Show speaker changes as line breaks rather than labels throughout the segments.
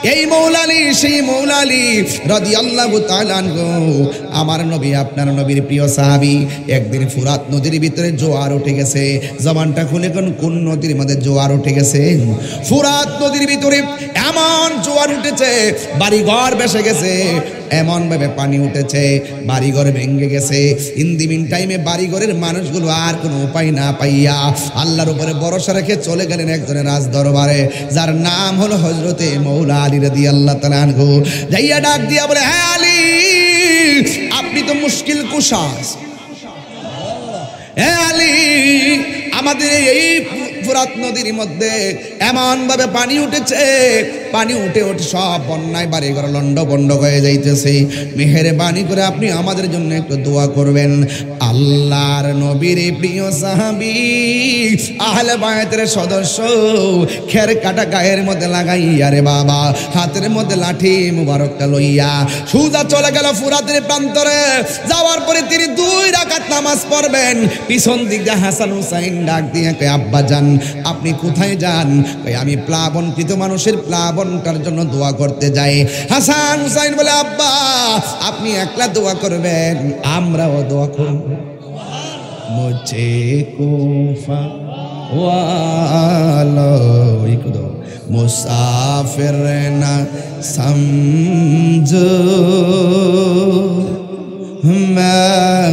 এই মৌলা আলী সেই মৌলা আলী রাদিয়াল্লাহু তাআলা আনহু আমার নবী আপনার নবীর প্রিয় সাহাবী। একদিন ফুরাত নদীর ভিতরে জোয়ার উঠে গেছে। জবানটা খুলে কোন নদীর মধ্যে জোয়ার উঠে গেছে? ফুরাত নদীর ভিতরে এমন জোয়ার উঠেছে, বাড়িঘর ভেসে গেছে, এমন ভাবে পানি উঠেছে, বাড়িঘর ভেঙে গেছে। ইন দি মিন টাইমে বাড়িঘরের মানুষগুলো আর কোনো উপায় না পাইয়া আল্লাহর উপরে ভরসা রেখে চলে গেলেন একজনের রাজ দরবারে, যার নাম হলো হযরতে মৌলা আলী রাদিয়াল্লাহু তাআলা আনহু। যাইয়া ডাক দিয়া বলে, হ্যাঁ আলী, আপনি তো মুশকিল কুশা। হ্যাঁ আলী, আমাদের এই ফুরাত নদীর মধ্যে এমন ভাবে পানি উঠেছে, পানি উঠে উঠে সব বন্যায় বাড়িঘর লন্ডভন্ড হয়ে যাইতেছে। মেহেরবানি করে আপনি আমাদের জন্য একটু দোয়া করবেন। আল্লাহর নবীর প্রিয় সাহাবী আহলে বায়তের সদস্য খের কাটা গায়ের মধ্যে লাগাইয়া রে বাবা, হাতের মধ্যে লাঠি মুবারকটা লইয়া সুজা চলে গেল ফুরাতের প্রান্তরে। যাওয়ার পরে তিনি 2 রাকাত নামাজ পড়বেন। পিছন দিক দিয়ে হাসান হুসাইন ডাক দিয়ে কয়, আব্বা যান, আপনি কোথায় যান? আমি প্লাবনকৃত মানুষের প্লাবনটার জন্য দোয়া করতে যাই। হাসান হুসাইন বলে, আব্বা আপনি একলা দোয়া করবেন, আমরাও দোয়া করব। মুঝে কুফা ওয়ালো ইকদো মুসাফির না সমঝো मैं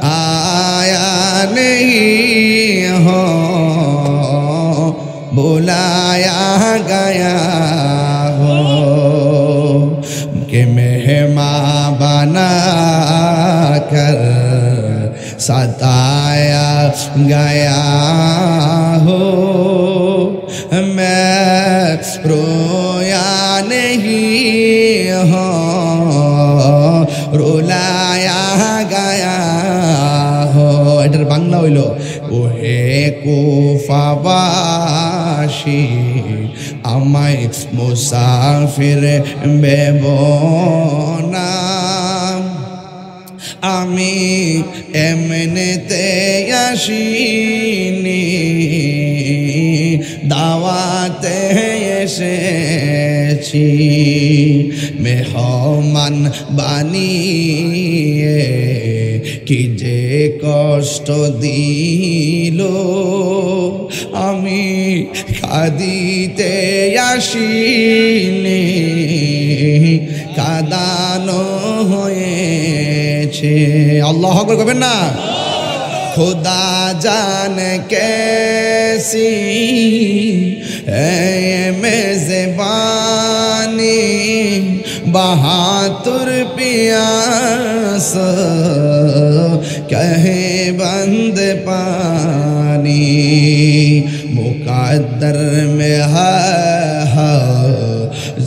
आया नहीं हो, बुलाया गया हो, कि मेहमान बना कर सताया गया हो। मैं रोया नहीं हो, रुलाया गया हो। এটার বাংলা হইল, ওহে কুফাবাসী আমায় মুসাফির ভেবো না, আমি এমনিতে আসিনি, দাওয়াতে এসেছি। মেহমান বানিয়ে কি যে কষ্ট দিল, আমি কাঁদিতে আসিনি, কাঁদানো হয়েছে। আল্লাহু আকবার করবেন না? खुदा जान कैसी है मेज़बानी, बहादुर पियास कहे बंद पानी, मुकद्दर में है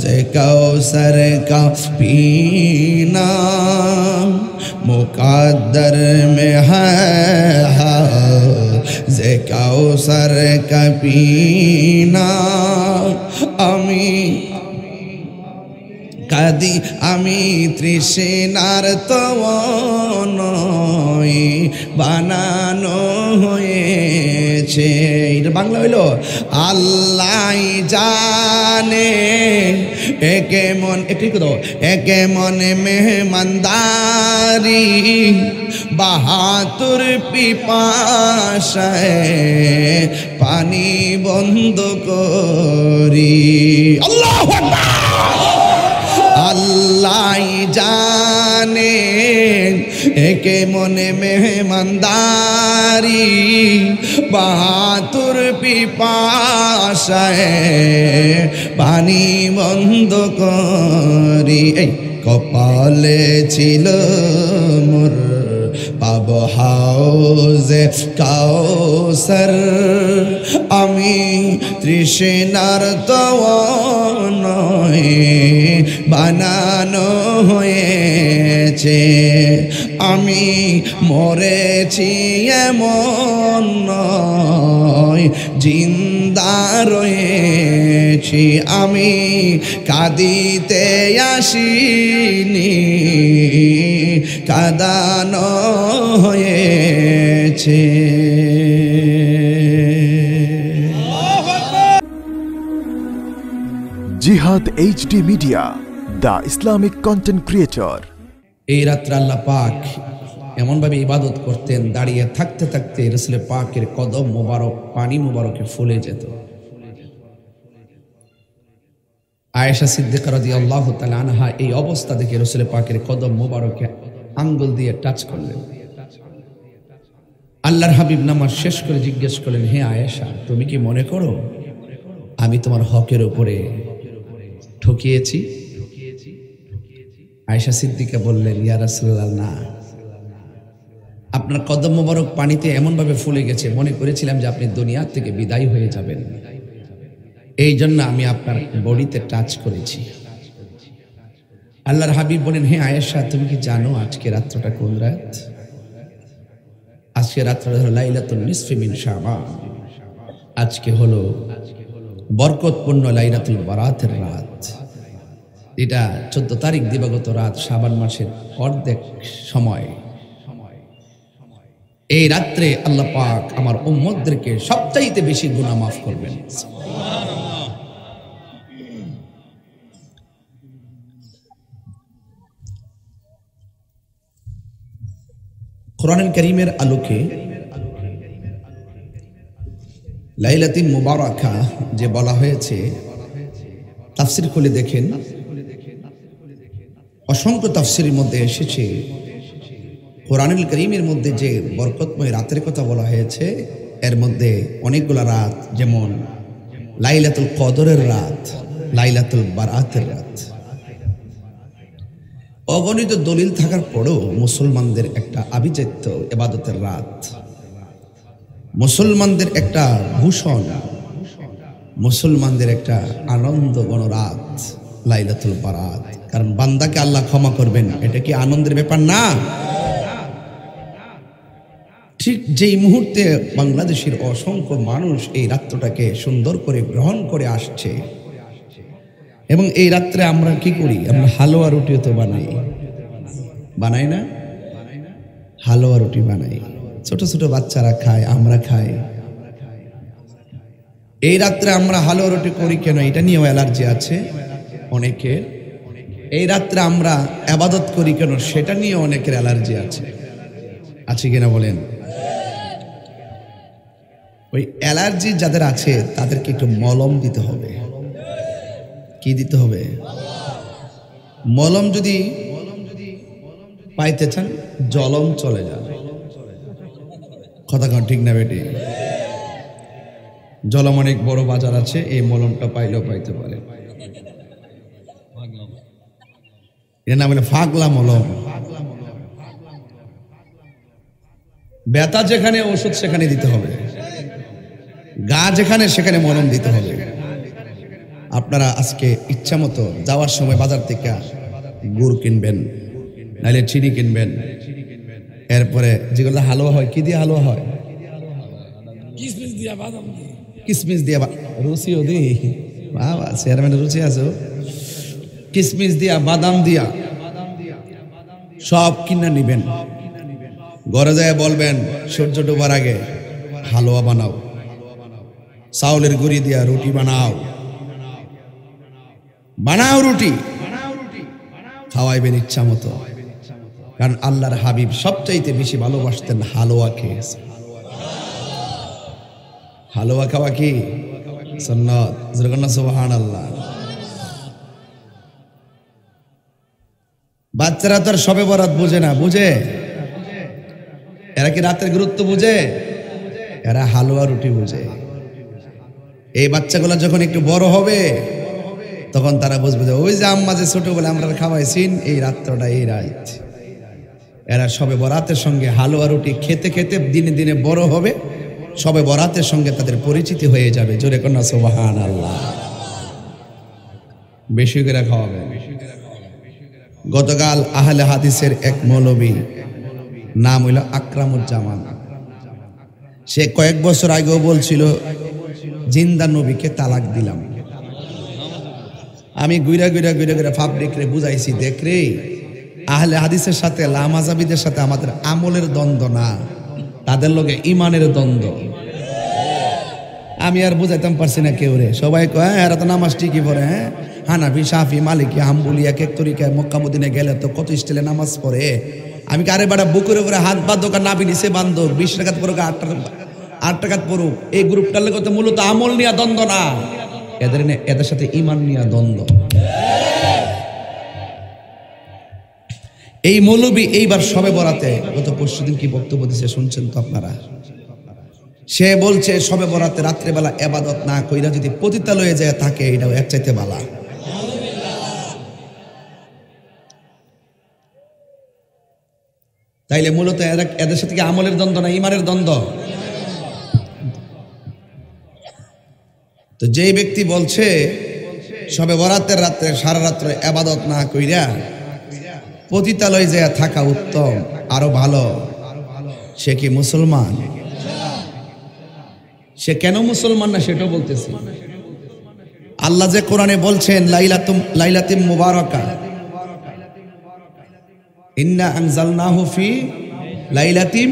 जे कौसर का पीना, मुकद्दर में है जे कौसर का पीना। আমি কাদি আমি তৃষ্ণার তনয় বানানো হয়েছে। এটা বাংলা হইল, আল্লাহ জানে একে মন একটু তো একে মনে মেহমানদারি, বাহাতুর পিপাসায় পানি বন্ধ করি। আল্লাহু আকবার। আল্লাহ জানে একে মনে মেহমানদারি, বাহাতুর পিপাসায় পানি বন্ধ করি। এই কপালে ছিল মোর পাব হাউজে কাউসার, আমি তৃষ্ণার তনয় বানানো হয়েছে। আমি মরেছি এমন নয়, জিন্দা রয়েছি। আমি কাঁদিতে আসিনি, কাঁদানো হয়েছে।
জিহাদ HD media, the Islamic content creator.
এই রাত্রে আল্লাহ পাক এমনভাবে ইবাদত করতেন, দাঁড়িয়ে থাকতে থাকতে রাসূল পাকের কদম মোবারক পানি মোবারকে ফুলে যেত। আয়েশা সিদ্দিকা রাদিয়াল্লাহু তাআলা আনহা এই অবস্থা দেখে রাসূল পাকের কদম মোবারকে আঙ্গুল দিয়ে টাচ করলেন। আল্লাহর হাবিব নামাজ শেষ করে জিজ্ঞেস করলেন, হে আয়েশা, তুমি কি মনে করো আমি তোমার হকের উপরে ঠকিয়েছি? আয়েশা সিদ্দিকা বললেন, ইয়া রাসূলুল্লাহ, না, আপনার কদম মোবারক পানিতে এমনভাবে ফুলে গেছে, মনে করেছিলাম যে আপনি দুনিয়া থেকে বিদায় হয়ে যাবেন, এই জন্য আমি আপনার বডিতে টাচ করেছি। আল্লাহর হাবিব বলেন, হে আয়েশা, তুমি কি জানো আজকে রাত্রটা কোন রাত? আজকে রাত্রটা হলো লাইলাতুন নিসফি মিন শাবান। আজকে হলো বরকতপূর্ণ লাইলাতুল বারাতের রাত। এটা 14 তারিখ দিবাগত রাত, শাবান মাসের অর্ধেক সময়। এই রাত্রে আল্লাহ পাক আমার উম্মতদেরকে সবচাইতে বেশি গুনাহ মাফ করবেন। কোরআনুল কারীমের আলোকে লাইলাতুল মুবারাকা যে বলা হয়েছে, তাফসীর খুলে দেখেন, অসংখ্য তাফসীরের মধ্যে এসেছে কোরআনুল কারীমের মধ্যে যে বরকতময় রাতের কথা বলা হয়েছে, এর মধ্যে অনেকগুলো রাত, যেমন লাইলাতুল কদরের রাত, লাইলাতুল বারাতের রাত। অগণিত দলিল থাকার পরেও মুসলমানদের একটা আভিজাত্য ইবাদতের রাত, মুসলমানদের একটা ভূষণ, মুসলমানদের একটা আনন্দ গণরাত লাইলাতুল বারাত। কারণ বান্দাকে আল্লাহ ক্ষমা করবেন, এটা কি আনন্দের ব্যাপার না? ঠিক যেই মুহূর্তে বাংলাদেশের অসংখ্য মানুষ এই রাত্রটাকে সুন্দর করে গ্রহণ করে আসছে, এবং এই রাত্রে আমরা কি করি? আমরা হালুয়া রুটিও তো বানাই না? হালুয়া রুটি বানাই, ছোট ছোট বাচ্চারা খায়, আমরা খাই। এই রাত্রে আমরা হালুয়া রুটি করি কেন? এটা নিয়েও অ্যালার্জি আছে অনেকের। এই রাত্রে আমরা ইবাদত করি কেন? সেটা নিয়ে অনেকের অ্যালার্জি আছে কিনা বলেন? ওই অ্যালার্জি যাদের আছে তাদেরকে একটু মলম দিতে হবে। কি দিতে হবে? মলম যদি পাইতে চান, জলম চলে যান। কথা কন ঠিক না বেটি? জলম অনেক বড় বাজার আছে, এই মলমটা পাইলেও পাইতে পারে। এর নাম হলো ফাগলা মলম। ব্যথা যেখানে ওষুধ সেখানে দিতে হবে, গা যেখানে সেখানে মলম দিতে হবে। আপনারা আজকে ইচ্ছা মতো যাওয়ার সময় বাজার থেকে গুড় কিনবেন, নাহলে চিনি কিনবেন। এরপরে যেগুলো হালুয়া হয়, কি দিয়ে হালুয়া হয়? কিসমিস দিয়া রুচিও দি, বাবা চেয়ারম্যানের রুচি আছে। কিসমিস দিয়া, বাদাম দিয়া সব কিনা নিবেন। ঘরে যায় বলবেন, সূর্য ডোবার আগে হালুয়া বানাও, চাউলের গুঁড়ি দিয়া রুটি বানাও রুটি খাওয়াইবেন ইচ্ছা মতো। কারণ আল্লাহর হাবিব সবচাইতে বেশি ভালোবাসতেন হালুয়া খেয়ে। হালুয়া খাওয়া কি সুন্নাত? সুবহানাল্লাহ। বাচ্চারা তো আর সবে বরাত বুঝে না, বুঝে? এরা কি রাতের গুরুত্ব বুঝে? এরা হালুয়া রুটি বুঝে। এই বাচ্চাগুলো যখন একটু বড় হবে তখন তারা বুঝবে যে ওই যে আম্মা যে ছোটবেলা আমরা খাওয়াইছেন, এই রাত্রটা এই রাত। এরা সবে বরাতের সঙ্গে হালুয়া রুটি খেতে খেতে দিনে দিনে বড় হবে, সবে বরাতের সঙ্গে তাদের পরিচিতি হয়ে যাবে। জোরে কন্যা সুবহানাল্লাহ। বেশি করে খাওয়াবে। গতকাল আহলে হাদিসের এক মৌলবী, নাম হইল আকরামুজ্জামান, সে কয়েক বছর আগেও বলছিল জিন্দা নবীকে তালাক দিলাম। আমি গুইরা ফাবরিক রে বুঝাইছি, দেখ রে, আহলে হাদিসের সাথে লামাজাবিদের সাথে আমাদের আমলের দ্বন্দ্ব না, তাদের লগে ইমানের দ্বন্দ্ব। আমি আর বুঝাইতাম পারছি না কেউ রে। সবাই কয় এরা তো নামাজ ঠিকই পড়ে, হানাফি, শাফি, মালিকি, হাম্বলি এক এক তরিকায় মক্কা মদিনায় গেলে তো কত স্টাইলে নামাজ পড়ে। আমি কি আরে বাড়া বুকের উপরে হাত বাঁধো আর নাবি নিচে বাঁধো, 20 রাকাত পড়ুক 8 রাকাত পড়ুক, এই গ্রুপটার লোক তো মূলত আমল নিয়ে দ্বন্দ্ব না, এদের সাথে ইমান নিয়ে দ্বন্দ্ব। এই মৌলবী এইবার সবে বরাতে গত পরশুদিন কি বক্তব্য দিছে শুনছেন তো আপনারা। সে বলছে সবে বরাতে রাত্রেবেলা ইবাদত না কইরা যদি পতিতালয়ে যায় থাকে এটাও এর চাইতে বালা। তাইলে মূলত এদের সাথে কি আমলের দ্বন্দ্ব না ইমানের দ্বন্দ্ব? তো যেই ব্যক্তি বলছে সবে বরাতের রাত্রে সারা রাত্রে ইবাদত না কইরা পতিতালয়ে যায় থাকা উত্তম, আরো ভালো, সে কি মুসলমান? সে কেন মুসলমান না সেটাও বলতেছি। আল্লাহ যে কোরআনে বলছেন লাইলাতুম মুবারাকা, ইন্না আনজালনাহু ফি লাইলাতিম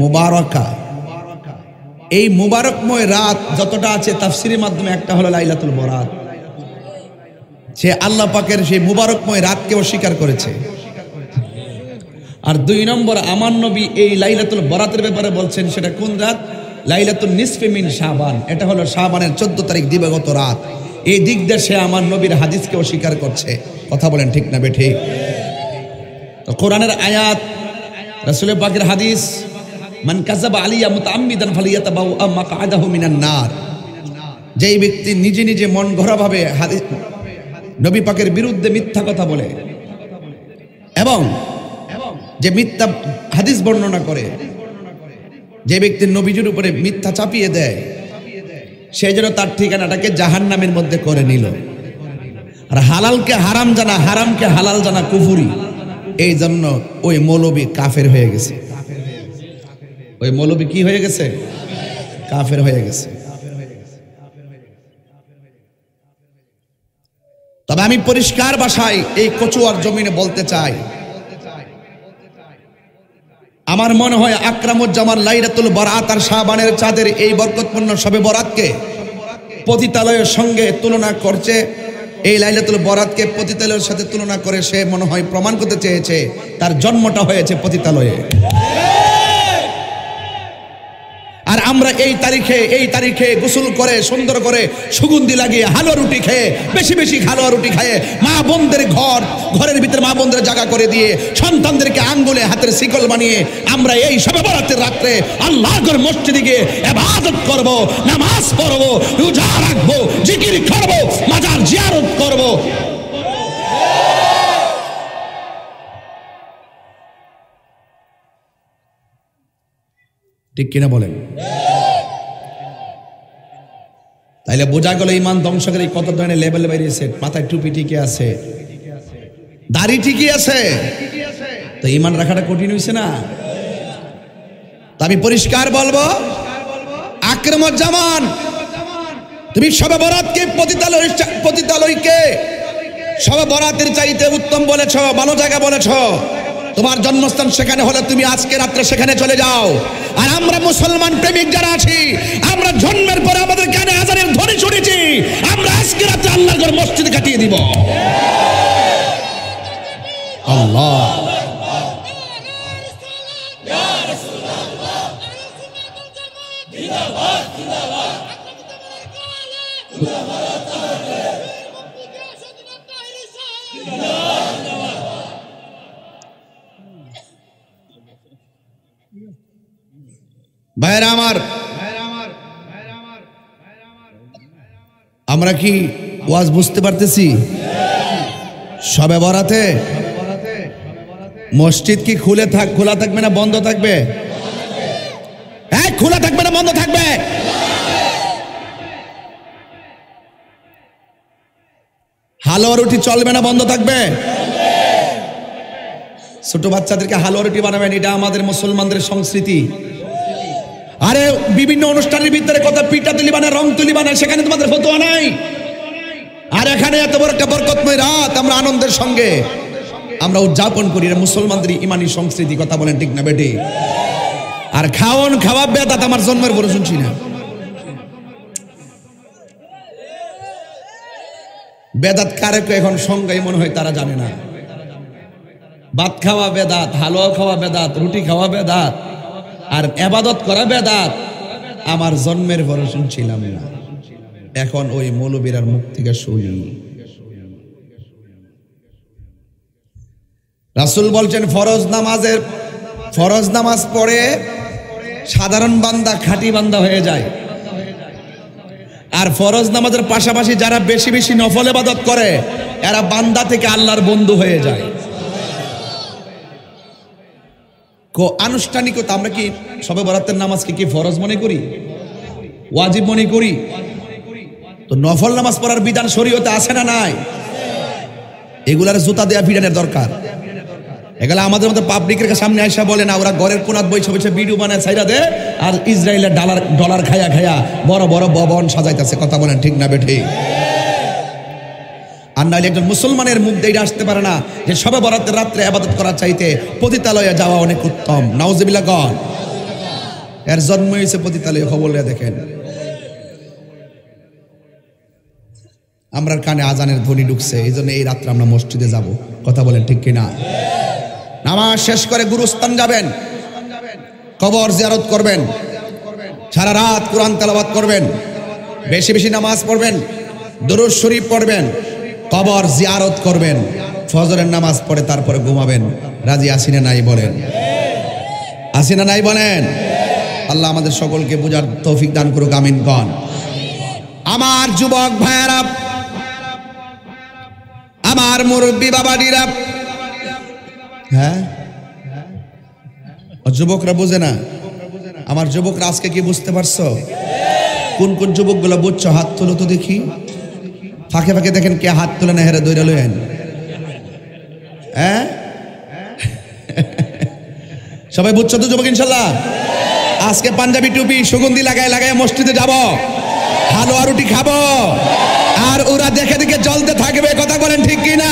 মুবারাকা, এই মুবারকময় রাত যতটা আছে তাফসীরের মাধ্যমে একটা হলো লাইলাতুল বরাত। সে আল্লাহ পাকের সেই মুবারকময় রাতকে অস্বীকার করেছে। আর 2 নম্বর, আমার নবী এই লাইলাতুল বরাতের ব্যাপারে বলছেন সেটা কোন রাত? লাইলাতুল নিসফি মিন শাবান, এটা হলো শাবানের 14 তারিখ দিবাগত রাত। এই দিক দিয়ে সে আমার নবীর হাদিসকে অস্বীকার করছে। কথা বলেন ঠিক না বেঠিক? তো কোরআনের আয়াত, রাসূলের পাকের হাদিস, মান কাযাবা আলাইয়া মুতাআম্মিদান ফালিয়াতাবাওয়া মাকআদাহু মিনান নার, যেই ব্যক্তি নিজে নিজে মন গড়াভাবে হাদিস নবী পাকের বিরুদ্ধে মিথ্যা কথা বলে এবং যে মিথ্যা হাদিস বর্ণনা করে, যে ব্যক্তি নবীজির উপরে মিথ্যা চাপিয়ে দেয়, সে যেন তার ঠিকানাটাকে জাহান্নামের মধ্যে করে নিল। আর হালালকে হারাম জানা, হারামকে হালাল জানা কুফরি। এই জন্য ওই মৌলবী কাফের হয়ে গেছে। ওই মৌলবী কি হয়ে গেছে? কাফের হয়ে গেছে। তবে আমি পরিষ্কার ভাষায় এই কচুয়ার জমিনে বলতে চাই, আমার মনে হয় আকরামুজ্জামান লাইলাতুল বরাত আর শাবানের চাঁদের এই বরকতপূর্ণ শবে বরাতকে পতিতালয়ের সঙ্গে তুলনা করছে। এই লাইলাতুল বরাতকে পতিতালয়ের সাথে তুলনা করে সে মনে হয় প্রমাণ করতে চেয়েছে তার জন্মটা হয়েছে পতিতালয়ে। আর আমরা এই তারিখে গোসল করে সুন্দর করে সুগন্ধি লাগিয়ে হালুয়া রুটি খেয়ে, বেশি বেশি হালুয়া রুটি খেয়ে মা বোনদের ঘরের ভিতরে মা বোনদের জায়গা করে দিয়ে সন্তানদেরকে আঙ্গুলে হাতের শিকল বানিয়ে আমরা এই শবে বরাতের রাত্রে আল্লাহর মসজিদে গিয়ে ইবাদত করব, নামাজ পড়ব, রোজা রাখব, জিকির করব, মাজার জিয়ারত করব। ঠিক কিনা বলেন? তাইলে বোঝা গেল ইমান ধ্বংসকারী কত ধরনের লেভেল বেরিয়েছে। মাথায় টুপি ঠিকই আছে, দাড়ি ঠিকই আছে, তো ইমান রাখাটা কঠিন হয়েছে না? আমি পরিষ্কার বলবো, আকরামুজ্জামান, তুমি শবে বরাতকে পতিতালয়কে শবে বরাতের চাইতে উত্তম বলেছ, ভালো জায়গা বলেছ। তোমার জন্মস্থান সেখানে হলে তুমি আজকে রাত্রে সেখানে চলে যাও। আর আমরা মুসলমান প্রেমিক যারা আছি, আমরা জন্মের পরে আমাদের কানে আজানের ধ্বনি শুনেছি, আমরা আজকে রাত্রে আল্লাহর মসজিদে কাটিয়ে দিব। আল্লাহ ভাইরা আমার, আমরা কি ওয়াজ বুঝতে পারতেছি? শবে বরাতে মসজিদ কি খোলা থাকবে না বন্ধ থাকবে? হ্যাঁ, খোলা থাকবে না বন্ধ থাকবে? হালুয়া রুটি চলবে না বন্ধ থাকবে? ছোট বাচ্চাদেরকে হালুয়া রুটি বানাবেন, এটা আমাদের মুসলমানদের সংস্কৃতি। আরে বিভিন্ন অনুষ্ঠানের ভিতরে কত পিঠা তুলি বানায়, রং তুলি বানায়, সেখানে তোমাদের ফতোয়া নাই। আর এখানে এত বড় একটা বরকতময় রাত আমরা আনন্দের সঙ্গে আমরা উদযাপন করি, এটা মুসলমানদের ইমানি সংস্কৃতি। কথা বলেন ঠিক না বেটি? আর খাওয়া বেদাত আমার জন্মের পরে শুনছি না। বেদাত কারে এখন সংজ্ঞাই মনে হয় তারা জানে না। ভাত খাওয়া বেদাত, হালুয়া খাওয়া বেদাত, রুটি খাওয়া বেদাত, আর ইবাদত করা বেদাত আমার জন্মের পরে শুনছিলাম না, এখন ওই মৌলবীরার মুখ থেকে শুনি। রাসূল বলছেন ফরজ নামাজ পড়ে সাধারণ বান্দা খাঁটি বান্দা হয়ে যায়, আর ফরজ নামাজের পাশাপাশি যারা বেশি বেশি নফল ইবাদত করে এরা বান্দা থেকে আল্লাহর বন্ধু হয়ে যায়। আনুষ্ঠানিকতা আমরা কি শবে বরাতের নামাজকে কি ফরজ মনে করি, ওয়াজিব মনে করি? তো নফল নামাজ পড়ার বিধান শরীয়তে আছে না নাই? এগুলার জুতা দেয়া ভিড়ানোর দরকার। এগুলো আমাদের মতো পাবলিকের সামনে আইসা বলে না, ওরা ঘরের কোনাত বইছে বইছে ভিডিও বানায় ছাইরা দে, আর ইসরায়েলের ডলার খায়া খায়া বড় বড় ভবন সাজাইতেছে। কথা বলেন ঠিক না বেঠি? আর নাইলে একজন মুসলমানের মুখ দিয়ে আসতে পারে না যে শবে বরাতের রাত্রে ইবাদত করার চাইতে পতিতালয়ে যাওয়া অনেক উত্তম। নাউজুবিল্লাহ গণ। এর জন্ম হয়েছে পতিতালয়ে, খবর দেখেন। আমরার কানে আজানের ধ্বনি ঢুকছে, এই জন্য এই রাত্রে আমরা মসজিদে যাব। কথা বলেন ঠিক কিনা? নামাজ শেষ করে গুরুস্থান যাবেন, কবর জিয়ারত করবেন, সারা রাত কোরআন তেলাওয়াত করবেন, বেশি বেশি নামাজ পড়বেন, দুরূদ শরীফ পড়বেন, কবর জিয়ারত করবেন, ফজরের নামাজ পড়ে তারপরে ঘুমাবেন। রাজি আসিনা নাই বলেন? আসিনা নাই বলেন? আল্লাহ আমাদের সকলকে বুঝার তৌফিক দান করুক, আমিন গণ। আমার যুবক ভাইয়েরা, আমার মুরব্বী বাবাডিরা, হ্যাঁ যুবকরা বোঝে না। আমার যুবকরা আজকে কি বুঝতে পারছো? কোন কোন যুবকগুলো বুঝছো? হাত তুলো তো দেখি। ফাঁকে ফাঁকে দেখেন কে হাত তুলে না, হেরে দৈরা লইয়েন। হ্যাঁ সবাই বুঝছো তো যুবক? ইনশাল্লাহ আজকে পাঞ্জাবি টুপি সুগন্ধি লাগায় লাগায় মসজিদে যাব, হালুয়া রুটি খাবো, আর ওরা দেখে দেখে জ্বলতে থাকবে। কথা বলেন ঠিক কিনা?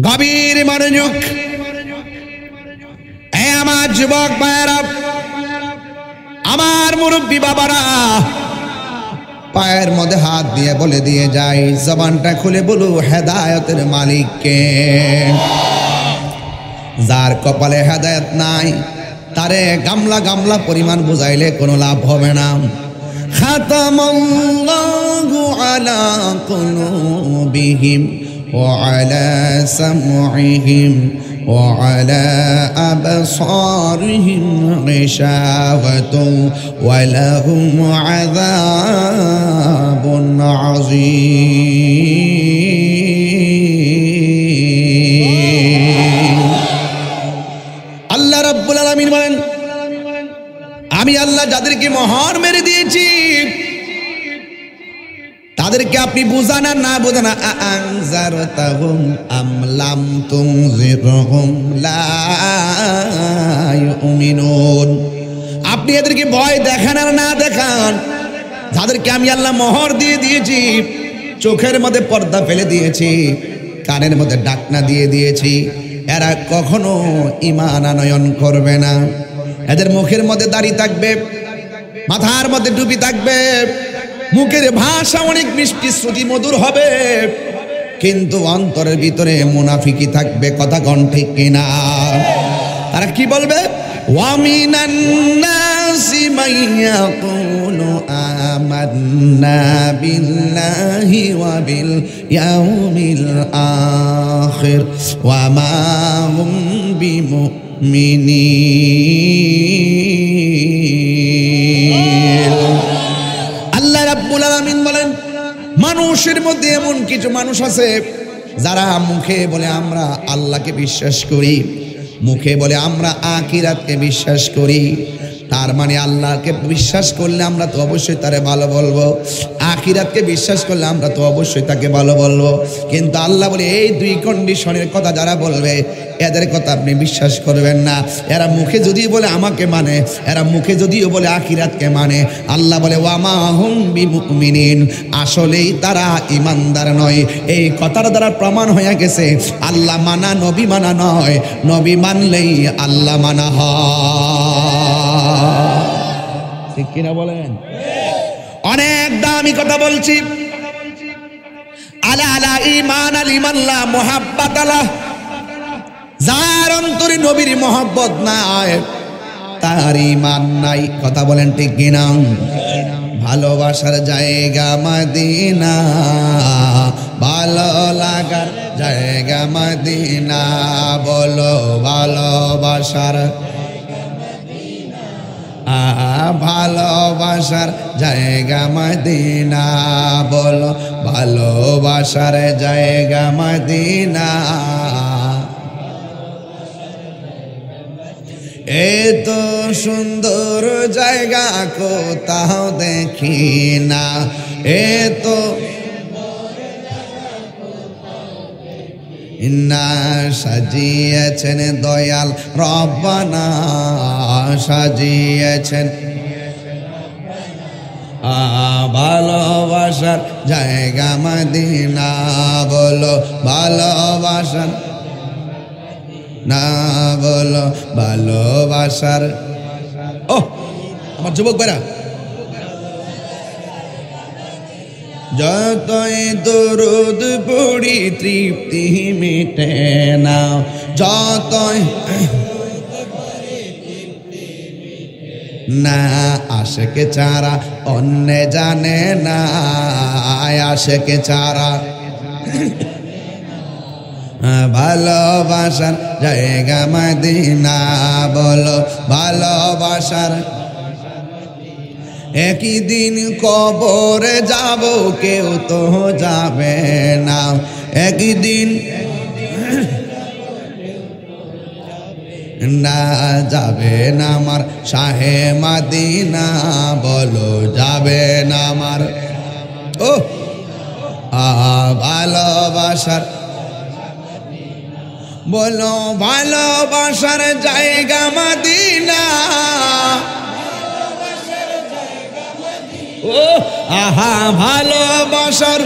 গভীর মনোযোগ। আমার যুবক ভাইয়েরা, আমার মুরব্বী বাবারা, পায়ের মধ্যে হাত দিয়ে বলে দিয়ে যাই, জবানটা খুলে বলু হেদায়েতের মালিককে। যার কপালে হেদায়েত নাই তারে গামলা গামলা পরিমাণ বুঝাইলে কোনো লাভ হবে না। খাতামাল্লাহু আলা কুলুবিহিম ওয়া আলা সামউহিম ওয়া আলা আবসারিহিম গিশাওয়াতুন ওয়া লাহুম আযাবুন আযীম। আল্লাহ রাব্বুল আলামিন বলেন, আমি আল্লাহ যাদেরকে মোহর মেরে দিয়েছি তাদেরকে আপনি বুঝান আর না বুঝান, আনজারতাহুম আম লাম তুনজিরহুম লা ইউমিনুন। আপনি এদেরকে ভয় দেখান আর না দেখান, যাদেরকে আমি আল্লাহ মোহর দিয়ে দিয়েছি, চোখের মধ্যে পর্দা ফেলে দিয়েছি, কানের মধ্যে ডাকনা দিয়ে দিয়েছি, এরা কখনো ঈমান আনয়ন করবে না। এদের মুখের মধ্যে দাড়ি থাকবে, মাথার মধ্যে টুপি থাকবে, মুখের ভাষা অনেক মিষ্টি শ্রুতি মধুর হবে, কিন্তু অন্তরের ভিতরে মুনাফিকি থাকবে। কথা কোন ঠিক কিনা? তারা কি বলবে? ওয়ামিনান নাসি মাইয়াকুলু আমান্না বিল্লাহি ওয়া বিল ইয়াউমিল আখির ওয়া মা হুম বিমুমিনিন। আল্লাহ রাব্বুল আলামিন বলেন, মানুষের মধ্যে এমন কিছু মানুষ আছে যারা মুখে বলে আমরা আল্লাহকে বিশ্বাস করি, মুখে বলে আমরা আখিরাতকে বিশ্বাস করি। তার মানে আল্লাহকে বিশ্বাস করলে আমরা তো অবশ্যই তারে ভালো বলবো, আখিরাতকে বিশ্বাস করলে আমরা তো অবশ্যই তাকে ভালো বলবো। কিন্তু আল্লাহ বলে এই দুই কন্ডিশনের কথা যারা বলবে এদের কথা আপনি বিশ্বাস করবেন না। এরা মুখে যদিও বলে আমাকে মানে, এরা মুখে যদিও বলে আখিরাতকে মানে, আল্লাহ বলে ওয়ামা হুম বিমুমিনিন, আসলেই তারা ইমানদার নয়। এই কথার দ্বারা প্রমাণ হয়ে গেছে আল্লাহ মানা নবী মানা নয়, নবী মানলেই আল্লাহ মানা হয়। ঠিক কিনা বলেন? অনেক দামি কথা বলছি। আলা আলা ঈমান আল ঈমানলা মুহাব্বাত আলা, যার অন্তরে নবীর মহব্বত নাই তার ঈমান নাই। কথা বলেন ঠিক কিনা? ভালোবাসার জায়গা মদিনা, ভালো লাগার জায়গা মদিনা, বলো ভালোবাসার ভালোবাসার জায়গা মদিনা, বলো ভালোবাসার জায়গা মদিনা। এত সুন্দর জায়গা কোথাও দেখি না, এত না সাজিয়েছেন দয়াল রব্বানা, সাজিয়েছেন ভালোবাসার জায়গা মদিনা, বলো ভালোবাসার না, বলো ভালোবাসার। ও আমার যুবক ভাইরা, যতই দরুদ পড়ি তৃপ্তি মিটে না, যতই না আশেকে চারা অন্য জানে না, আশেকে চারা ভালোবাসার জায়গা মদিনা, বলো ভালোবাসার। একই দিন কবরে যাব কেউ তো যাবে না, একই দিন না যাবে না আমার শাহে মদিনা, বলো যাবে না আমার ও ভালোবাসার, বলো ভালোবাসার জায়গা মদিনা, ও আহা ভালোবাসার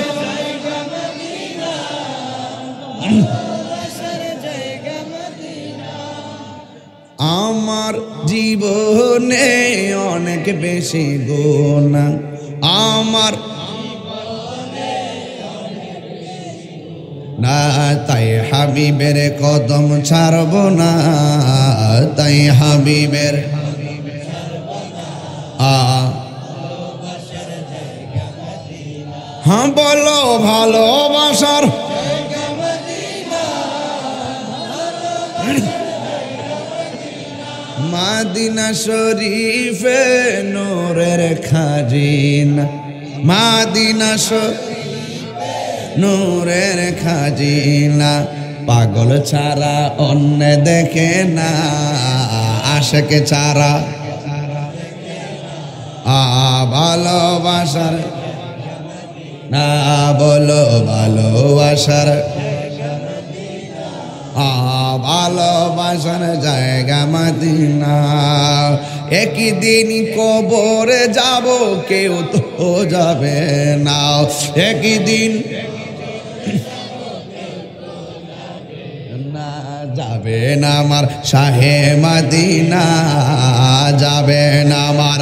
আমার জীবনে অনেক বেশি গুনাহ, আমার না তাই হাবিবের কদম ছাড়ব না, তাই হাবিবের হ্যাঁ বলো ভালোবাসার মাদিনা শরীফে নূরের খাজিনা, মাদিনা নূরের খাজিনা, পাগল ছাড়া অন্য দেখে না, আশেকে ছাড়া ভালোবাসার না, বলো ভালোবাসার ভালোবাসার জায়গা মদিনা। একই দিন কবরে যাব কেউ তো যাবে না, একই দিন না যাবে না আমার শাহে মদিনা, যাবে না আমার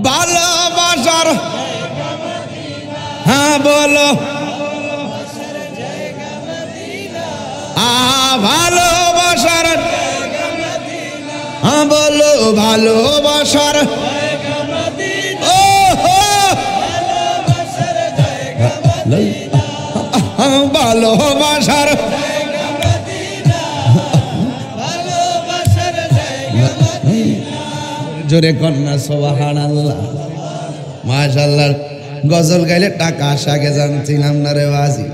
ভালোবাসার হ্যাঁ বলো ভালোবাসার হ্যাঁ বলো ভালোবাসার ও ভালোবাসার জোরে কন্যা সুবহানাল্লাহ মাশাআল্লাহ। গজল গাইলে টাকা আসে আগে জানছিলাম না রে বাজি,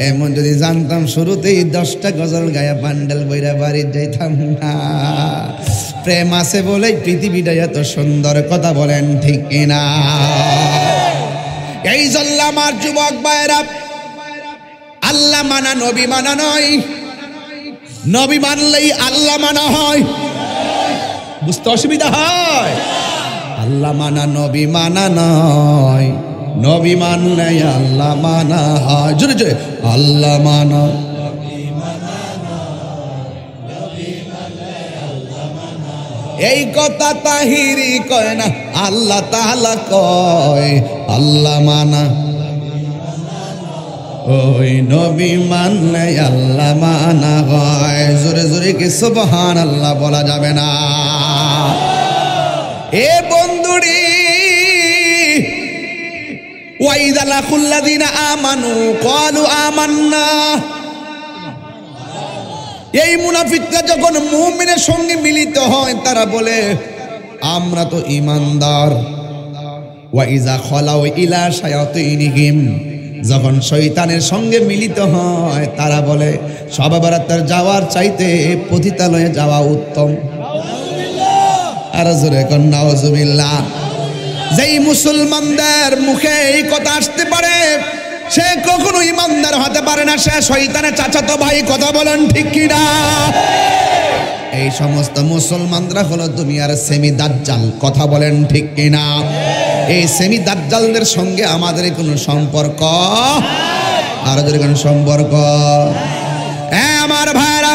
এমন যদি জানতাম শুরুতেই 10টা গজল গায়া বান্ডেল বইরা বাড়ি যাইতাম না। প্রেম আছে বলে পৃথিবীটা এত সুন্দর, কথা বলেন ঠিক কিনা? এই জন্য আমার যুবক ভাইরা, আল্লাহ মানা নবী মানা নয়, নবী মানলেই আল্লাহ মানা হয়। বুঝতে অসুবিধা হয়? আল্লাহ মানা নবী মানা নয়, নবী মানলে আল্লাহ মানা হয়। জোরে জোরে আল্লাহ মানা, এই কথা তাহিরি কয় না, আল্লাহ তাআলা কয় আল্লাহ মানা ওই নবী মানলে আল্লাহ মানা হয়। জোরে জোরে কি সুবহানাল্লাহ বলা যাবে না? এ বন্ধুরি, ওয়াইদা লাকুল্লাযিনা আমানু ক্বালু আমান্না, এই মুনাফিকরা যখন মুমিনের সঙ্গে মিলিত হয় তারা বলে আমরা তো ঈমানদার। ওয়াইজা খালাউ ইলা শায়াতিনিহিম, যখন শয়তানের সঙ্গে মিলিত হয় তারা বলে শবে বরাতের যাওয়ার চাইতে পতিতালয়ে যাওয়া উত্তম। আর জোরে কোন নাউজুবিল্লাহ। যেই মুসলমানদের মুখে এই কথা আসতে পারে সে কখনো ইমানদার হতে পারে না, সে শয়তানের চাচাতো ভাই। কথা বলেন ঠিক কি না? এই সমস্ত মুসলমানরা হলো দুনিয়ার সেমি দাজ্জাল। কথা বলেন ঠিক কি না? এই সেমি দাজ্জালদের সঙ্গে আমাদের কোনো সম্পর্ক, আর যদি কোনো সম্পর্ক। হ্যাঁ আমার ভাইরা,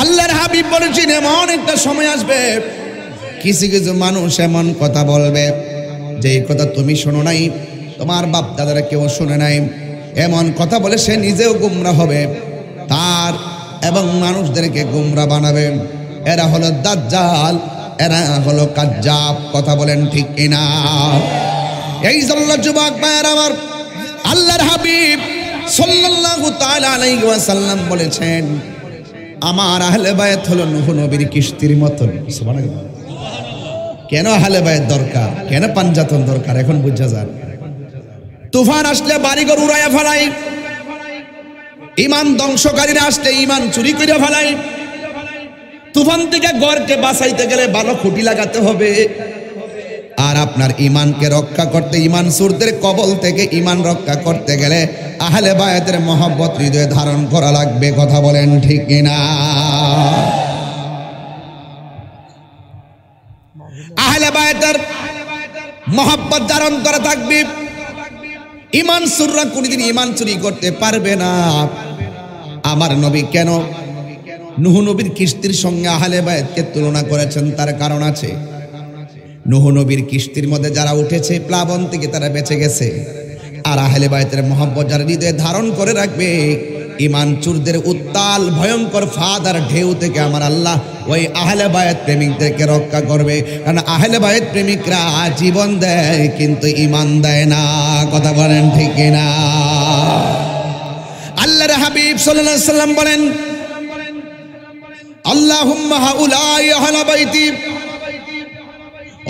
আল্লাহর হাবিব বলেছেন এমন একটা সময় আসবে কিছু কিছু মানুষ এমন কথা বলবে যে কথা তুমি শোনো নাই, তোমার বাপ দাদারা কেউ শুনে নাই। এমন কথা বলে সে নিজেও গুমরাহ হবে, তার এবং মানুষদেরকে গুমরাহ বানাবে। এরা হলো দাজ্জাল, এরা হলো কাজ্জাব। কথা বলেন ঠিক কিনা? এই জন্য যুবক ভাইরা আমার, আল্লাহর হাবিব সাল্লাল্লাহু তাআলা আলাইহি ওয়াসাল্লাম বলেছেন আমার আহলে বায়াত হলো নূহ নবীর কিস্তির মতন। সুবহানাল্লাহ। কেন আহলে বায়াত দরকার, কেন পাঞ্জাতন দরকার এখন বুঝা যায়। তুফান আসলে বাড়িঘর উড়াইয়া ফেলাই, ঈমান ধ্বংসকারীরা আসলে ঈমান চুরি করে ফেলাই। তুফান থেকে ঘরকে বাঁচাইতে গেলে ভালো খুঁটি লাগাতে হবে। আর আপনার ঈমানকে রক্ষা করতে, ঈমান চোরদের কবল থেকে ঈমান রক্ষা করতে গেলে আহলে বায়াতের মহব্বত হৃদয়ে ধারণ করা লাগবে। কথা বলেন ঠিক কিনা? আহলে বায়াতের মহব্বত ধারণ করা থাকবে। ঈমান চোররা কোনদিন ঈমান চুরি করতে পারবে না। আমার নবী কেন নূহ নবীর কিস্তির সঙ্গে আহলে বায়াতকে তুলনা করেছেন তার কারণ আছে। নূহ নবীর কিস্তির মধ্যে যারা উঠেছে প্লাবন থেকে তারা বেঁচে গেছে। আর আহলে বায়াতের মহব্বত যারা হৃদয়ে ধারণ করে রাখবে, ঈমান চোরদের উত্তাল ভয়ঙ্কর ফাঁদ আর ঢেউ থেকে আমার আল্লাহ ওই আহলে বায়াত প্রেমিকদেরকে রক্ষা করবে। কারণ আহলে বায়াত প্রেমিকরা জীবন দেয় কিন্তু ঈমান দেয় না। কথা বলেন ঠিক কিনা? আল্লাহর হাবিব সাল্লাল্লাহু আলাইহি ওয়াসাল্লাম বলেন আল্লাহুম্মা হাউলাই আহলে বাইতি,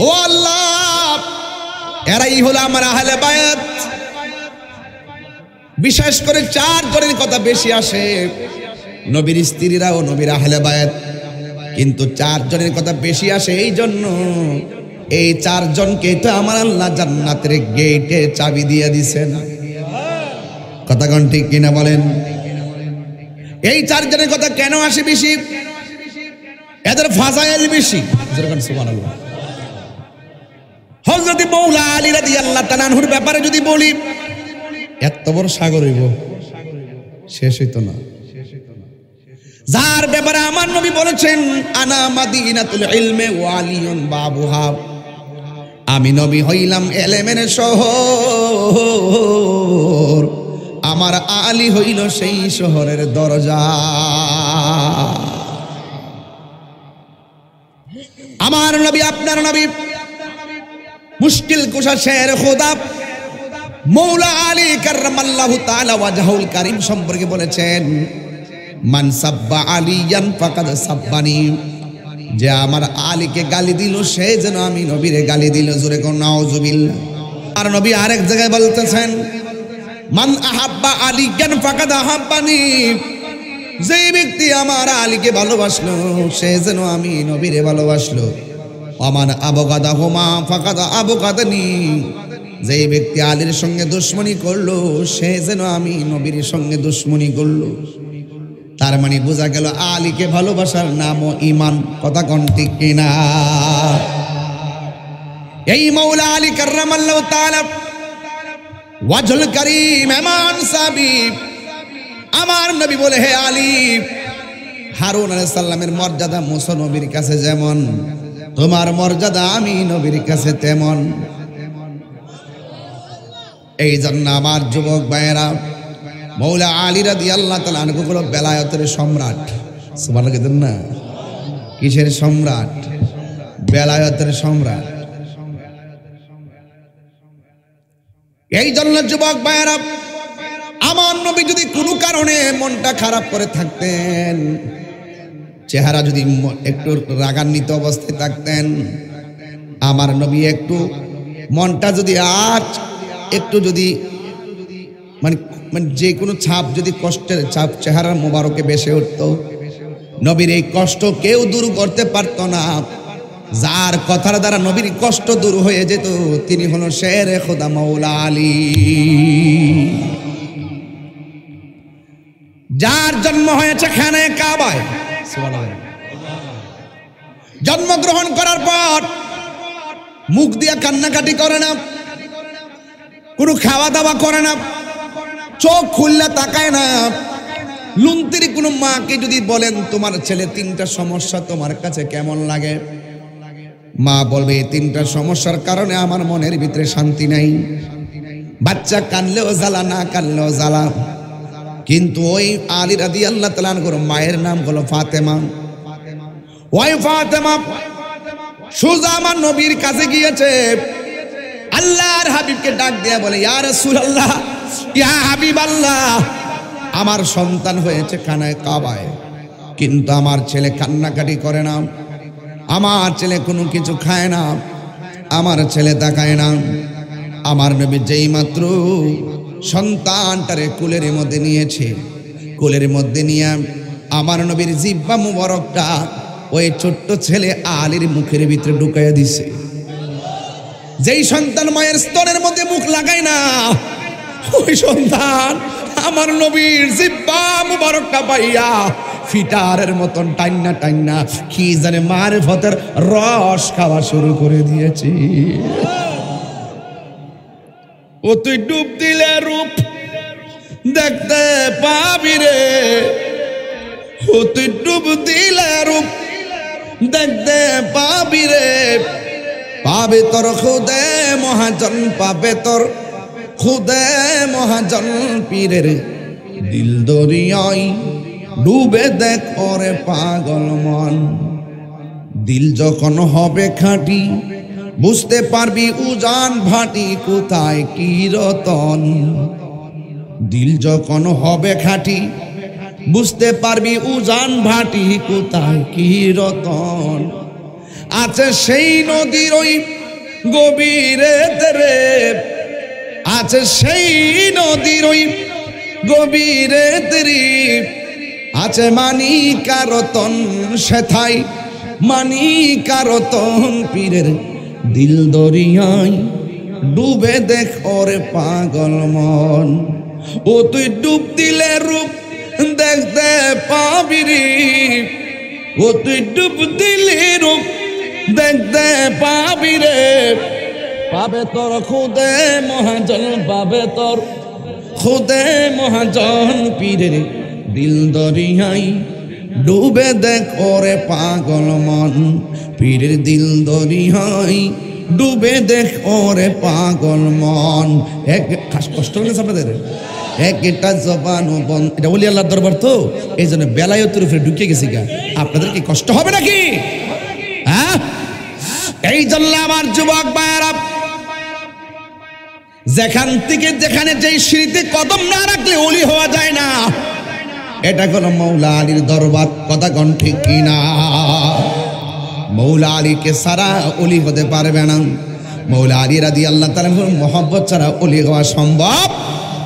ও আল্লাহ এরাই হলো আমার আহলে বায়াত। বিশেষ করে চার জনের কথা বেশি আসে, নবীর স্ত্রীরা ও নবীর আহলে বায়াত। কিন্তু চার জনের কথা বেশি আসে এই জন্য, এই চারজনকে তো আমার আল্লাহ জান্নাতের গেটে চাবি দিয়ে দিছেন। কথা কোন ঠিক কিনা বলেন? এই চারজনের কথা কেন আসে বেশি? এদের ফাজাইল বেশি। সুবহানাল্লাহ। হযরত মাওলা আলী রাদিয়াল্লাহু তাআলা আনহুর ব্যাপারে যদি বলি, এত বড় সাগর হইব, শেষ হইতো না। যার ব্যাপারে আমার নবী বলেছেন আনা মাদিনাতুল ইলমে ওয়া আলিয়ুন বাবুহা, আমি নবী হইলাম ইলমের শহর, আমার আলী হইল সেই শহরের দরজা। আমার নবী, আপনার নবী, মুশকিল কুশা শের খোদা মৌলা আলী কাররামাল্লাহু তাআলা ওয়াজহুল কারীম সম্পর্কে বলেছেন মান সাব্বা আলিয়ান ফাকাদ সাব্বানি, যে আমার আলীকে গালি দিল সে যেন আমি নবীরে গালি দিল। জোরে কোন নাউজুবিল্লাহ। আর নবী আরেক জায়গায় বলতেছেন মান আহাব্বা আলিয়ান ফাকাদ আহাব্বানি, যে ব্যক্তি আমার আলীকে ভালোবাসলো সে যেন আমি নবীরে ভালোবাসলো। আমান আবগাদাহুমা ফাকাদ আবগাদানি, যে ব্যক্তি আলীর সঙ্গে দুশ্মনী করলো সে যেন আমি নবীর সঙ্গে দুশ্মনী করলো। তার মানে বোঝা গেল আলীকে ভালোবাসার নামও ঈমান। কথা কোন ঠিক কিনা? এই মাওলা আলী কাররামাল্লাহু তাআলা ওয়াজহুল কারীম এমন সাহাবী, আমার নবী বলে হে আলী, হারুন আলাইহিস সালামের মর্যাদা মুসা নবীর কাছে যেমন, তোমার মর্যাদা আমি নবীর কাছে তেমন। এই জন্য আমার যুবক ভাইয়েরা, মৌলা আলী রাদিয়াল্লাহু তাআলা আনহু হলো বেলায়েতের সম্রাট। সুবহানাল্লাহ কেন না? কিসের সম্রাট? বেলায়েতের সম্রাট। এই জন্য যুবক ভাইয়েরা, আমার নবী যদি কোনো কারণে মনটা খারাপ করে থাকতেন, চেহারা যদি একটু রাগান্বিত অবস্থায় থাকতেন, আমার নবী একটু মনটা যদি আজ একটু যদি মানে যে কোনো ছাপ যদি কষ্টের ছাপ চেহারার মোবারকে বেসে উঠত, নবীর এই কষ্ট কেউ দূর করতে পারত না। যার কথার দ্বারা নবীর কষ্ট দূর হয়ে যেত তিনি হলো শেরে খোদা মৌলা আলী, যার জন্ম হয়েছে খানে কাবায়। জন্মগ্রহণ করার পর মুখ দিয়ে কান্নাকাটি করে না, কোনো খাওয়া দাওয়া করে না, চোখ খুললে তাকায় না। লুন্তির কোনো মাকে যদি বলেন তোমার ছেলে তিনটা সমস্যা তোমার কাছে কেমন লাগে, মা বলবে এই তিনটা সমস্যার কারণে আমার মনের ভিতরে শান্তি নাই। বাচ্চা কানলেও জ্বালা, না কানলেও জ্বালা। কিন্তু ওই আলী রাদিয়াল্লাহু তাআলা আনহুর মায়ের নাম হলো ফাতেমা। ওই ফাতেমা সোজা আমার নবীর কাছে গিয়েছে, আল্লাহর হাবিবকে ডাক দিয়ে বলে, ইয়া রাসূলুল্লাহ, ইয়া হাবিবাল্লাহ, আমার সন্তান হয়েছে খানায় কাবায়, কিন্তু আমার ছেলে কান্নাকাটি করে না, আমার ছেলে কোনো কিছু খায় না, আমার ছেলে তাকায় না। আমার নবী যেই মাত্র সন্তানটারে কুলের মধ্যে নিয়েছে, কুলের মধ্যে নিয়ে আমার নবীর জিহ্বা মুবারকটা ওই ছোট্ট ছেলে আলীর মুখের ভিতরে ঢুকাইয়া দিছে। যেই সন্তান মায়ের স্তনের মধ্যে মুখ লাগায় না, ওই সন্তান আমার নবীর জিহ্বা মুবারকটা পাইয়া ফিটারের মতন টাইনা টাইনা কি জানে মারিফতের রস খাওয়া শুরু করে দিয়েছি। ও তুই ডুব দিলে রূপ দেখতে পাবি রে, ও তুই ডুব দিলে রূপ দেখতে পাবি রে, পাবে তোর খুদে মহাজন, পাবে তোর খুদে মহাজন পীরের দিল দরিয়ায় ডুবে দেখ ওরে পাগল মন। দিল যখন হবে খাঁটি বুঝতে পারবি উজান ভাটি কোথায় কি রতন। দিল যখন হবে খাঁটি বুঝতে পারবি উজান ভাটি কোথায় কি রতন। আছে সেই নদীর ওই গভীরে রে, আছে সেই নদীর ওই গভীরে রে, আছে মানিকা রতন সেথায়, মানিকা রতন পীরের দিল দরিয়ায় ডুবে দেখ ওরে পাগল মন। ও তুই ডুব দিলে রূপ দেখতে পাবি রে, ও তুই ডুব দিলে রূপ দেখতে পাবি রে, পাবে তোর খুদে মহাজন, পাবে তোর খুদে মহাজন পীরের দিল দরিয়ায় ডুবে দেখ ওরে পাগল মন। পীরের দিল দরিয়ায় ডুবে দেখ ওরে পাগল মন। এক কষ্ট হলেছে আপনাদের, একটা জবান বন্ধ। এটা বলি আল্লাহর দরবার তো, এই জন্য বেলায়েতের উপরে ঢুকে গেছি গা। আপনাদের কি কষ্ট হবে নাকি? হ্যাঁ, এই জন্য আমার যুবক ভাইয়েরা, যেখান থেকে যেখানে যেই সিঁড়িতে কদম না রাখলে ওলি হওয়া যায় না। এটা হলো মৌলা আলীর দরবার, কথা কোন ঠিক কিনা? মৌলা আলীকে সারা ওলি হতে পারবে না। মৌলা আলী রাদিয়াল্লাহু তাআলা মহব্বত ছাড়া ওলি হওয়া সম্ভব,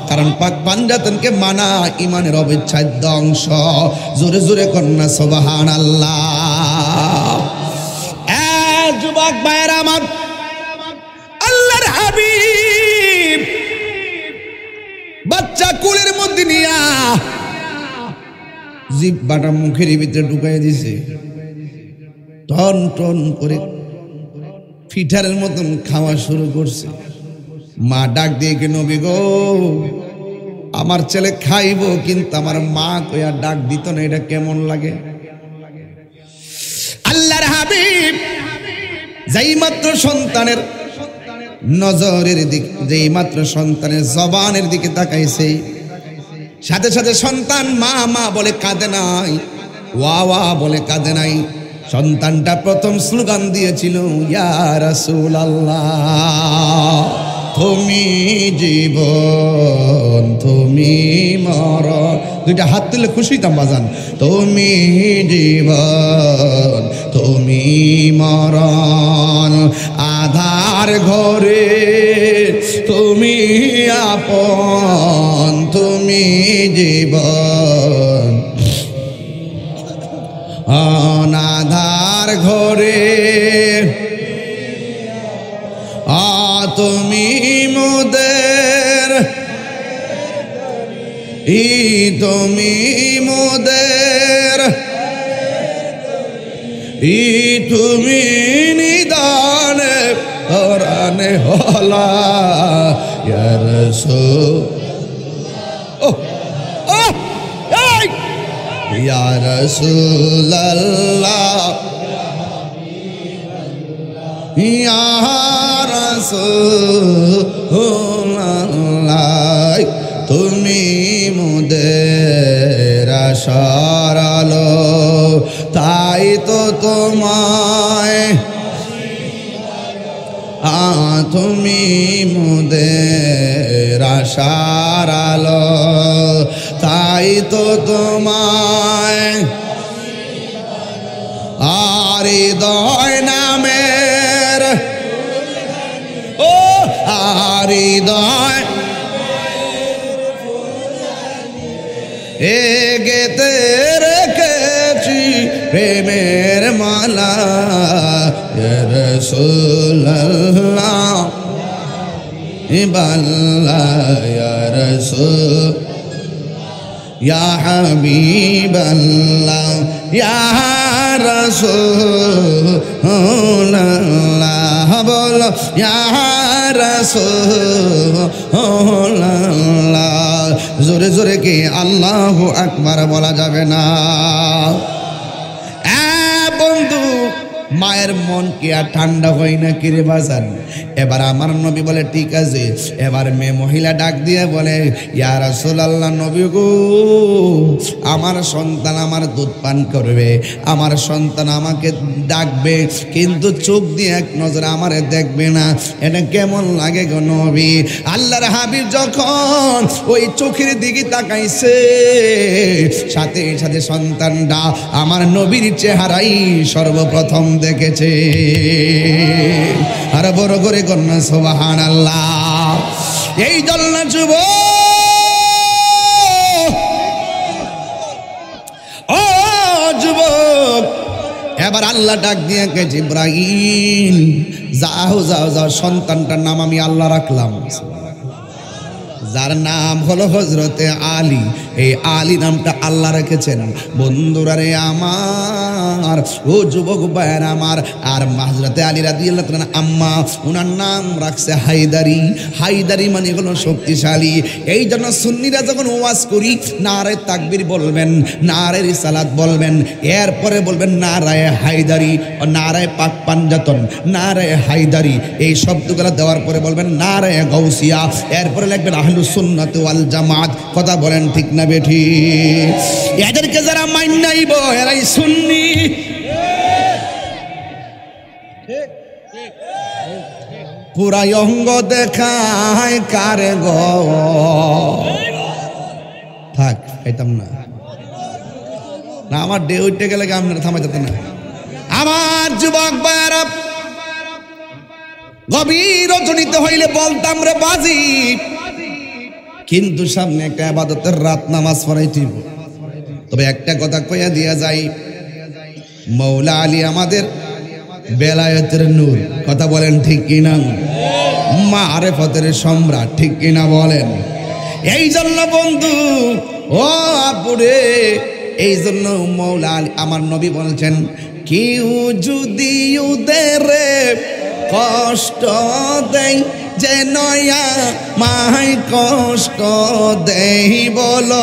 কারণ পাক পাঞ্জাতনকে মানা ইমানের অবিচ্ছেদ্য অংশ। জোরে জোরে কন্যা সুবহানাল্লাহ। যুবক ভাইয়েরা আমার, আল্লাহর হাবিব বাচ্চা কুলের মধ্যে নিয়া জিহ্বাটা মুখের ভিতরে ঢুকাই দিছে, টন টন করে ফিটারের মতন খাওয়া শুরু করছে। মা ডাক দিয়ে কে, নবী গো, আমার ছেলে খাইব, কিন্তু আমার মা কইয়া ডাক দিত না, এটা কেমন লাগে? আল্লাহর হাবিব যেই মাত্র সন্তানের নজরের দিক, যেই মাত্র সন্তানের জবানের দিকে তাকাইছে, সাথে সাথে সন্তান মা মা বলে কাঁদে নাই, ওয়া ওয়া বলে কাঁদে নাই। সন্তানটা প্রথম স্লোগান দিয়েছিল, ইয়া রাসূলুল্লাহ, তুমি জীবন তুমি মরণ। দুইটা হাত তুলে খুশি হইতাম বাজান। তুমি জীবন তুমি মরণ, আধার ঘরে তুমি আপন, তুমি জীবন অনাধার ঘরে, তুমি মোদের তুমি মোদের তুমি নিদানে পরানে হলা ইয়া রাসূল। ও ও এই ইয়া রাসূলুল্লাহ, ইয়া রাসূলুল্লাহ, তুমি মোদের আশার আলো, তাই তো তোমায় তুমি মোদের আশার আলো, তাই তো তোমায় আর হৃদয় নামের, ও আর হৃদয় গেতে রেখেছি প্রেমের মালা, ইয়া রাসূলুল্লাহ ইবাল্লাহ, ইয়া রাসূল ইয়া হাবিবাল্লাহ, ইয়া রাসূলুল্লাহ, বলো ইয়া রাসূলুল্লাহ। জোরে জোরে কি আল্লাহু আকবার বলা যাবে না? বন্ধু, মায়ের মন কি আর ঠান্ডা হয় না কিরে বাজান? এবার আমার নবী বলে ঠিক আছে। এবার মেয়ে মহিলা ডাক দিয়ে বলে, ইয়া রাসূলুল্লাহ, নবী গো, আমার সন্তান আমার দুধ পান করবে, আমার সন্তান আমাকে ডাকবে, কিন্তু চোখ দিয়ে এক নজর আমারে দেখবে না, এটা কেমন লাগে গো নবী? আল্লাহর হাবিব যখন ওই চোখের দিকে তাকাইছে, সাথে সাথে সন্তানটা আমার নবীর চেহারাই সর্বপ্রথম দেখেছে। আর বড় করে কন্যা সুবহানাল্লাহ। এই জন্য যুবক, এবার আল্লাহ ডাক দিয়ে কে, জিবরাইল যাও যাও যাও, সন্তানটার নাম আমি আল্লাহ রাখলাম, যার নাম হলো হযরতে আলী। এই আলী নামটা আল্লাহ রেখেছেন। বন্ধুরা রে আমার, ও যুবক ভাইয়ের আমার, আর হযরতে আলী রাদিয়াল্লাহু তাআলা আম্মা, ওনার নাম রাখছে হায়দারি। হায়দারি মানে হলো শক্তিশালী। এই জন্য সুন্নিরা যখন ওয়াজ করি, নারে তাকবীর বলবেন, নারে রিসালাত বলবেন, এরপরে বলবেন নারায়ে হায়দারি ও নারায়ে পাক পাঞ্জাতন, নারায়ে হায়দারি। এই শব্দগুলো দেওয়ার পরে বলবেন নারায়ে গাউসিয়া, এরপরে লিখবেন আহলুস সুন্নাত ওয়াল জামাত। কথা বলেন ঠিক না বেঠি? এদেরকে যারা মাইনাইব এরাই সুন্নি। পুরাই অঙ্গ দেখায় কারে গো, থাক খাইতাম না, না আমার ডে উঠতে গেলে আপনারা থামাই যেত না। আমার যুবক ভাইরা, গভীর রজনীতে হইলে বলতাম রে বাজি, কিন্তু সামনে একটা ইবাদতের রাত, নামাজ পড়াইতে। তবে একটা কথা কইয়া দিয়া যাই, মৌলা আলী আমাদের বেলায়েতের নূর। কথা বলেন ঠিক কিনা? মারেফতের সম্রাট, ঠিক কিনা বলেন? এই জন্য বন্ধু ও আপুরে, এই জন্য মৌলা আলী আমার নবী বলছেন, কেউ যদি ওদের কষ্ট দেয়, যে নয়া মাই কষ্ট দেই, বলো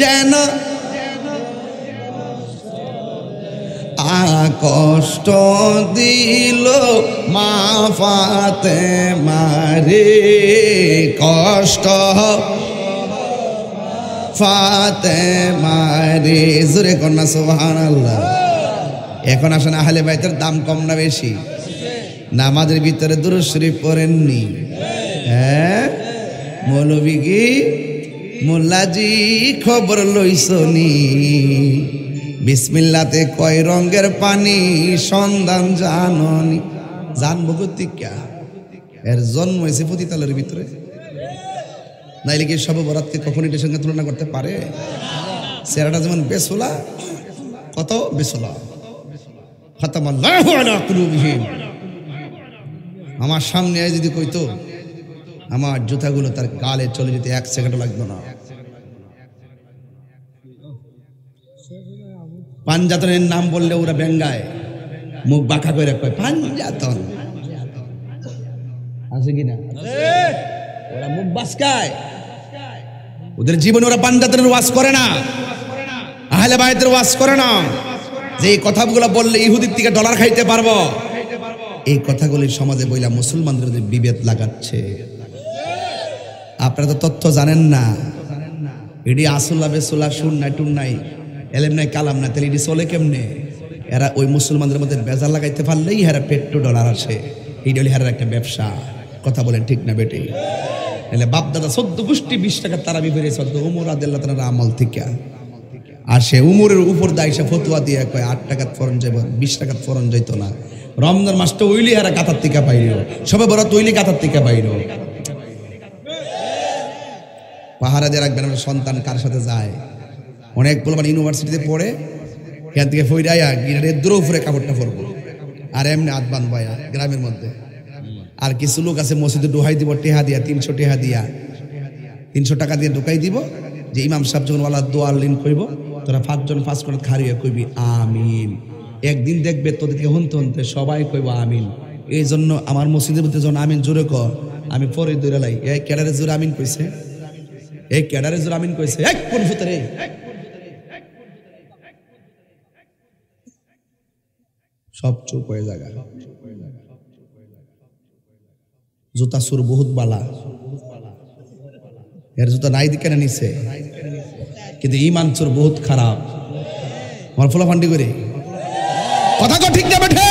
যেন কষ্ট দিল মা ফাতেমারে, কষ্ট ফাতেমারে, জোরে কন্যা সুবহানাল্লাহ। এখন আসেন আহলে বাইতের দাম কম না বেশি? নামাজের ভিতরে দুরূদ শরীফ পড়েননি? হ্যাঁ, মৌলবী কি মোল্লাজি খবর লইছনি, বিসমিল্লাতে কয় রঙের পানি সন্ধান জাননি। জানবো কর্তিকা এর জন্ম হয়েছে পতিতালের ভিতরে, নাইলে কি সব বরাতকে কখন এটার সঙ্গে তুলনা করতে পারে? চেহারাটা যেমন বেসোলা, কত বেসোলা। খাতামাল্লাহু আলা কুলুবিহিম। আমার সামনে যদি কইতো আমার জুতাগুলো তার গালে চলে যেতে 1 সেকেন্ড লাগতো না। পাঞ্জাতনের নাম বললে ওরা ব্যঙ্গায়, মুখ বাঁকা করে কয় পাঞ্জাতন, আছে কিনা? ওরা মুখ বাঁচকায়, ওদের জীবনে ওরা পাঞ্জাতনের ওয়াজ করে না, আহলে বাইতের ওয়াজ করে না, যে এই কথাগুলো বললে ইহুদির থেকে ডলার খাইতে পারবো। এই কথাগুলি সমাজে বইলা মুসলমানদের বিভেদ লাগাচ্ছে। আপনারা তো তথ্য জানেন না, এটি আসল্লা বেসল্লা শুন নাই টুন নাই এলেম নাই কালাম না, তাহলে এটি চলে কেমনে? এরা ওই মুসলমানদের মধ্যে বেজার লাগাইতে পারলেই হেরা পেট্রো ডলার আসে, এইটা হলে হেরার একটা ব্যবসা। কথা বলেন ঠিক না বেটে? এলে বাপ দাদা 14 গোষ্ঠী 20 টাকা তারা বিবেরে 14 উমর রাদিয়াল্লাহু তাআলা আমল থেকে, আর সে উমরের উপর দায়সা ফতুয়া দিয়ে কয় 8 টাকা ফরন যাইব, 20 টাকা ফরন যাইত না। রমজান মাসটা ওইলি হেরা গাতার থেকে বাইর, সবে বড় তৈলি গাতার থেকে বাইর। পাহারা দিয়ে রাখবেন আমার সন্তান কার সাথে যায়। অনেক বলবেন ইউনিভার্সিটিতে পড়ে, এখান থেকে ফইরাইয়া গিরারের দূর উপরে কাপড়টা পরবো, আর এমনি হাত বাঁধবায়া গ্রামের মধ্যে। আর কিছু লোক আছে মসজিদে ডুহাই দিব টেহা দিয়া, 300 টেহা দিয়া, 300 টাকা দিয়ে ঢুকাই দিব, যে ইমাম সাহেব যখন ওয়ালা দোয়ার লিন কইব, তোরা 5 জন 5 করে খারিয়া কইবি আমিন। একদিন দেখবে তোদেরকে হনতে হনতে সবাই কইব আমিন। এই জন্য আমার মসজিদের মধ্যে যখন আমিন জোরে কর, আমি পরে দৌড়া লাই, এই ক্যাডারে জোরে আমিন কইছে, এই ক্যাডারে জোরে আমিন কইছে, এক কোন ফুতরে সব চুপ হয়ে জায়গা। জুতা সুর বহুত বালা, এর জুতা নাই দিকে না নিছে, কিন্তু ইমান চোর বহুত খারাপ। আমার ফোলা ফান্ডি করে কথা কো ঠিক না বেঠে?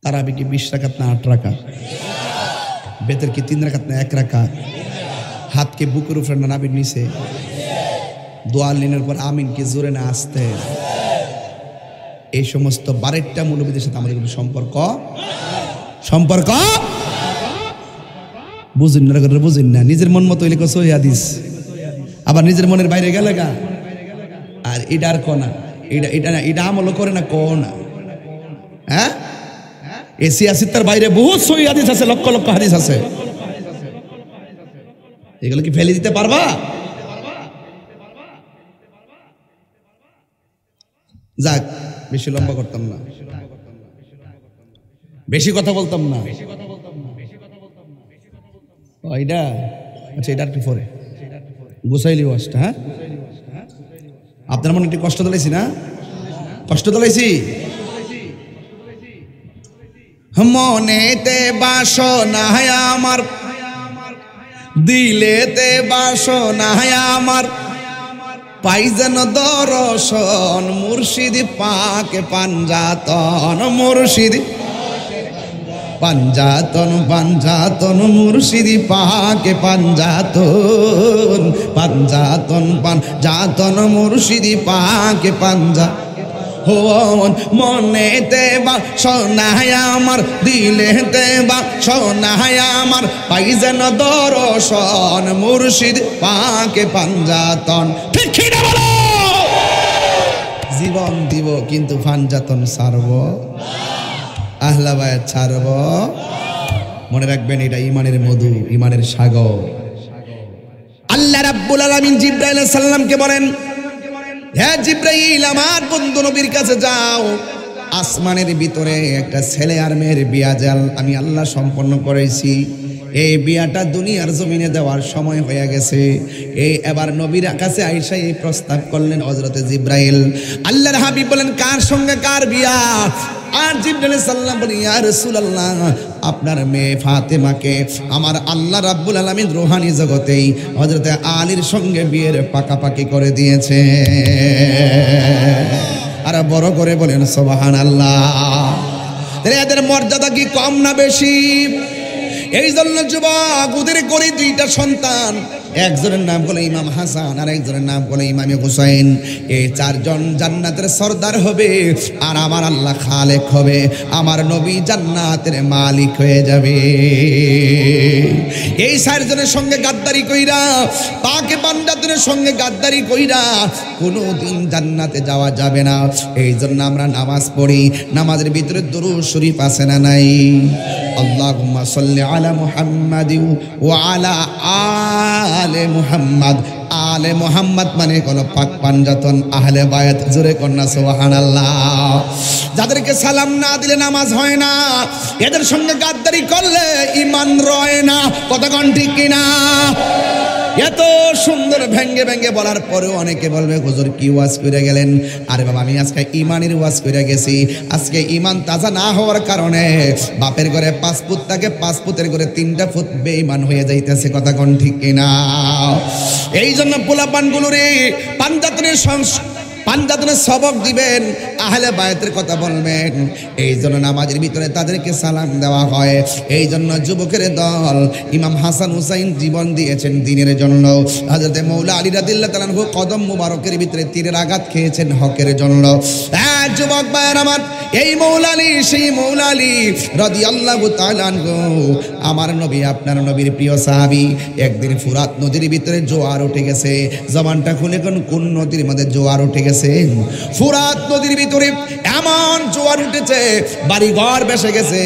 তারাবি কি 20 রাকাত না 8 রাকাত? বেতের কি 3 রাকাত না 1 রাকাত? হাত কে বুকের উপরে না নাবির নিচে? দোয়ার লিনের পর আমিন কি জোরে না আসতে? এই সমস্ত বারেরটা মৌলবীদের সাথে আমাদের কোনো সম্পর্ক বুঝেন না, বুঝেন না। নিজের মন মতো হইলে সহি হাদিস, আবার নিজের মনের বাইরে গেলে গা, আর এটা আর কনা, এটা আমল করে না কনা। হ্যাঁ, এসি আসিতার বাইরে বহুত সহি হাদিস আছে, লক্ষ লক্ষ হাদিস আছে, এগুলো কি ফেলে দিতে পারবা? যাক, বেশি লম্বা করতাম না, বেশি কথা বলতাম না। এটা আচ্ছা, এটা একটু পরে গুছাইলি ওয়াজটা। হ্যাঁ, আপনার মনে একটু কষ্ট দিলাইছি না? কষ্ট দিলাইছি? মনেতে বাসনা আমার, দিলেতে বাসনা আমার, পাই যেন দর্শন মুর্শিদ পাকে পাঞ্জাতন, মুর্শিদ পাঞ্জাতন পাঞ্জাতন, মুর্শিদ পাকে পাঞ্জাতন, পাঞ্জাতন পাঞ্জাতন, মুর্শিদ পাকে পাঞ্জা। হন মনেতে বাসনায় আমার, দিলেতে বাসনায় আমার, পাই যেন দর্শন মুর্শিদ পাকে পাঞ্জাতন। ঠিক কি না বলো? জীবন দিব কিন্তু পাঞ্জাতন ছাড়ব, আহলা বায়াত ছাড়ব। মনে রাখবেন, এটা ইমানের মধু, ইমানের সাগর। আল্লাহ রাব্বুল আলামিন জিবরাইল আলাইহিস সালামকে বলেন, হ্যাঁ জিবরাইল, আমার বন্ধু নবীর কাছে যাও, আসমানের ভিতরে একটা ছেলে আর মেয়ের বিয়া জাল আমি আল্লাহ সম্পন্ন করেছি। এই বিয়াটা দুনিয়ার জমিনে দেওয়ার সময় হয়ে গেছে। এই এবার নবীর কাছে আয়েশা এই প্রস্তাব করলেন হযরতে জিবরাইল। আল্লাহর হাবিব বলেন কার সঙ্গে কার বিয়া? আর জিবরাইল সাল্লাম বলেন ইয়া রাসূলুল্লাহ, আপনার মেয়ে ফাতেমাকে আমার আল্লাহ রাব্বুল আলামিন রূহানি জগতেই হযরতে আলীর সঙ্গে বিয়ের পাকাপাকি করে দিয়েছে। আর বড় করে বলেন সুবহানাল্লাহ। এদের মর্যাদা কি কম না বেশি? এই জন্য যুবক, ওদের করে দুইটা সন্তান, একজনের নাম হলো ইমাম হাসান আর একজনের নাম হলো ইমাম হুসাইন। এই চারজন জান্নাতের সর্দার হবে আর আমার আল্লাহ খালেক হবে, আমার নবী জান্নাতের মালিক হয়ে যাবে। এই চারজনের সঙ্গে গাদ্দারি কইরা, পাকে বান্দাদের সঙ্গে গাদ্দারি কইরা কোনোদিন জান্নাতে যাওয়া যাবে না। এই জন্য আমরা নামাজ পড়ি, নামাজের ভিতরে দুরূদ শরীফ আছে না নাই? আল্লাহুম্মা সাল্লি আলা মুহাম্মাদি ওয়া আলা আলে মুহাম্মাদ। আলে মুহাম্মাদ মানে হলো পাক পাঞ্জাতন আহলে বায়াত। জোরে কন্যা সুবহানাল্লাহ। যাদেরকে সালাম না দিলে নামাজ হয় না, এদের সঙ্গে গাদ্দারি করলে ঈমান রয় না। কতক্ষণ ঠিক কিনা? এত সুন্দর ভেঙ্গে ভেঙ্গে বলার পরেও অনেকে বলবে হুজুর কি ওয়াজ করে গেলেন? আরে বাবা, আমি আজকে ইমানের ওয়াজ করে গেছি। আজকে ইমান তাজা না হওয়ার কারণে বাপের ঘরে 5 ফুট থাকে, 5 ফুটের ঘরে 3টা ফুট বেঈমান হয়ে যাইতেছে। কথা কোন ঠিক কিনা? এই জন্য পোলাপানগুলোরে পাঞ্জাতনের সবক দিবেন, আহলে বায়াতের কথা বলবেন। এই জন্য নামাজের ভিতরে তাদেরকে সালাম দেওয়া হয়। এই জন্য যুবকের দল ইমাম হাসান হুসাইন জীবন দিয়েছেন দ্বীনের জন্য। হযরতে মৌলা আলী রাদিয়াল্লাহু তাআলা আনহু কদম মুবারকের ভিতরে তীরের আঘাত খেয়েছেন হকের জন্য। যুবক ভাইয়ের আমার, এই মৌলা আলী সেই মৌলা আলী রাদিয়াল্লাহু তাআলা আনহু আমার নবী, আপনার নবীর প্রিয় সাহাবী। একদিন ফুরাত নদীর ভিতরে জোয়ার উঠে গেছে। জবানটা খুলে কোন নদীর মধ্যে জোয়ার উঠে গেছে? ফুরাত নদীর ভিতরে এমন জোয়ার উঠেছে, বাড়িঘর ভেসে গেছে,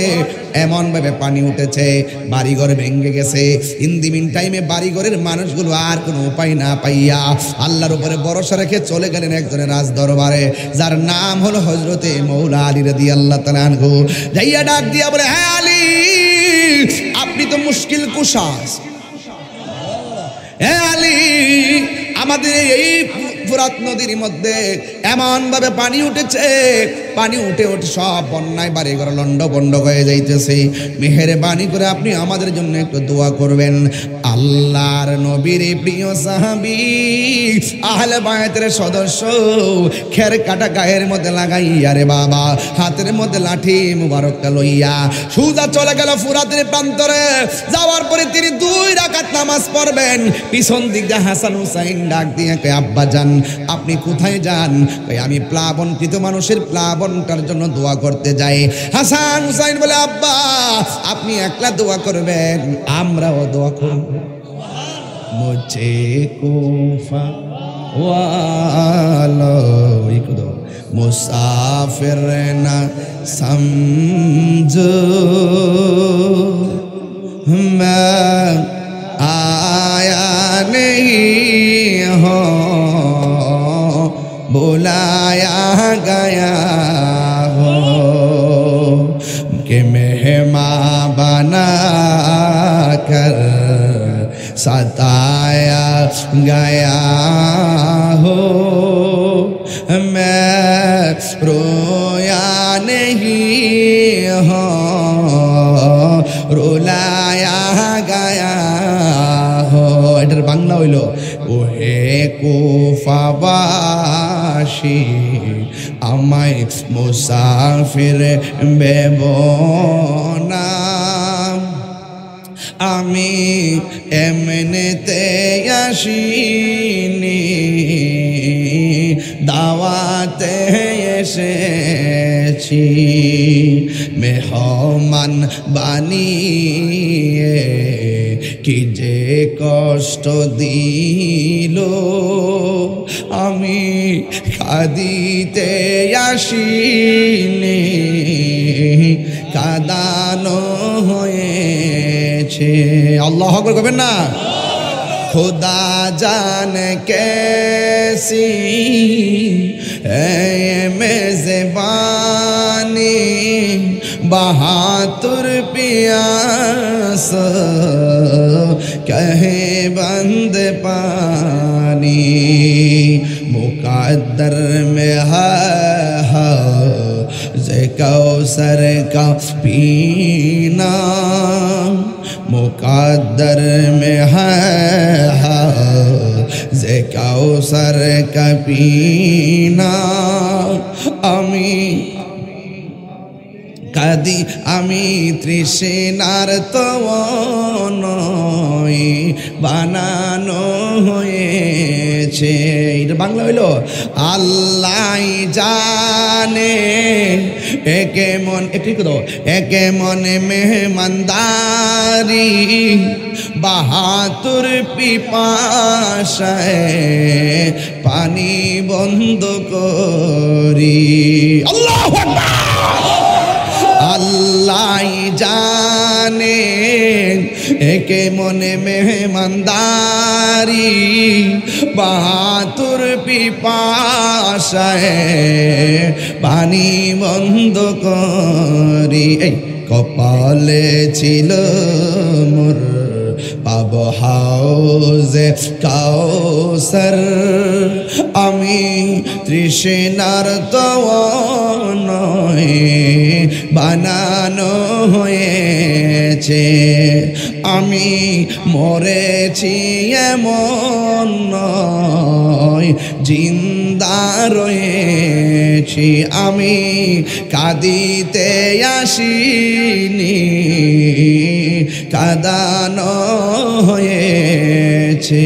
এমন ভাবে পানি উঠেছে, বাড়িঘর ভেঙে গেছে। ইন দি মিন টাইমে বাড়িঘরের মানুষগুলো আর কোনো উপায় না পাইয়া আল্লাহর উপরে ভরসা রেখে চলে গেলেন একজনের রাজ দরবারে, যার নাম হলো হযরতে মৌলা আলী রাদিয়াল্লাহু তাআলা আনহু। যাইয়া ডাক দিয়া বলে, হ্যাঁ আলী, আপনি তো মুশকিল কুশা। হ্যাঁ আলী, আমাদের এই ফুরাত নদীর মধ্যে এমন ভাবে পানি উঠেছে, পানি উঠে উঠে সব বন্যায় বাড়িঘর লন্ড বন্ড হয়ে যাইতেছে। মেহেরবানি করে আপনি আমাদের জন্য একটু দোয়া করবেন। আল্লাহর নবীর প্রিয় সাহাবী, আহলে বায়াতের সদস্য, খের কাটা গায়ের মধ্যে লাগাইয়া রে বাবা, হাতের মধ্যে লাঠি মুবারকটা লইয়া সুজা চলে গেল ফুরাতের প্রান্তরে। যাওয়ার পরে তিনি 2 রাকাত নামাজ পড়বেন। পিছন দিক দিয়ে হাসান হুসাইন ডাক দিয়ে কয়, আব্বা যান, আপনি কোথায় যান? আমি প্লাবনকৃত মানুষের প্লাবনটার জন্য দোয়া করতে যাই। হাসান হুসাইন বলে, আব্বা আপনি একলা দোয়া করবেন, আমরাও দোয়া করব। মুঝে কুফা ওয়ালো মুসাফির না সমঝো, मैं आया नहीं हो, बुलाया गया हो, कि मेहमान बना कर सताया गया हो। मैं रोया नहीं हो, रुलाया गया हो। এটার বাংলা হইল, ওহে কুফাবাসী আমায় মুসাফির বেবনা, আমি এমনিতে আসিনি, দাওয়াতে এসেছি। মেহমান বানিয়ে কি যে কষ্ট দিল, আমি কাঁদিতে আসিনি, কাঁদানো হয়েছে। আল্লাহু আকবার করবেন না? खुदा जाने कैसी है मेज़बानी, बहादुर पियास कहे बंद पानी मुकद्दर में है जे कौसर का पीना मुकद्दर में है जे कौसर का पीना अमी কাদি আমি তৃষ্ণার তনয় বানানো হয়েছে। এটা বাংলা হইল আল্লাহ জানে একে মন একটু তো একে মনে মেহমানদারি বাহাতুর পিপাসায় পানি বন্ধ করি। আল্লাহু আকবার। আল্লাহ জানে একে মনে মেহমানদারি বাহাতুর পিপাসায় পানি বন্ধ করি। এই কপালে ছিল মোর পাব হাউজে কাউসার আমি তৃষ্ণার তনয় বানানো হয়েছে। আমি মরেছি এমন নয় জিন্দা রয়েছি। আমি কাঁদিতে আসিনি কাঁদানো হয়েছে।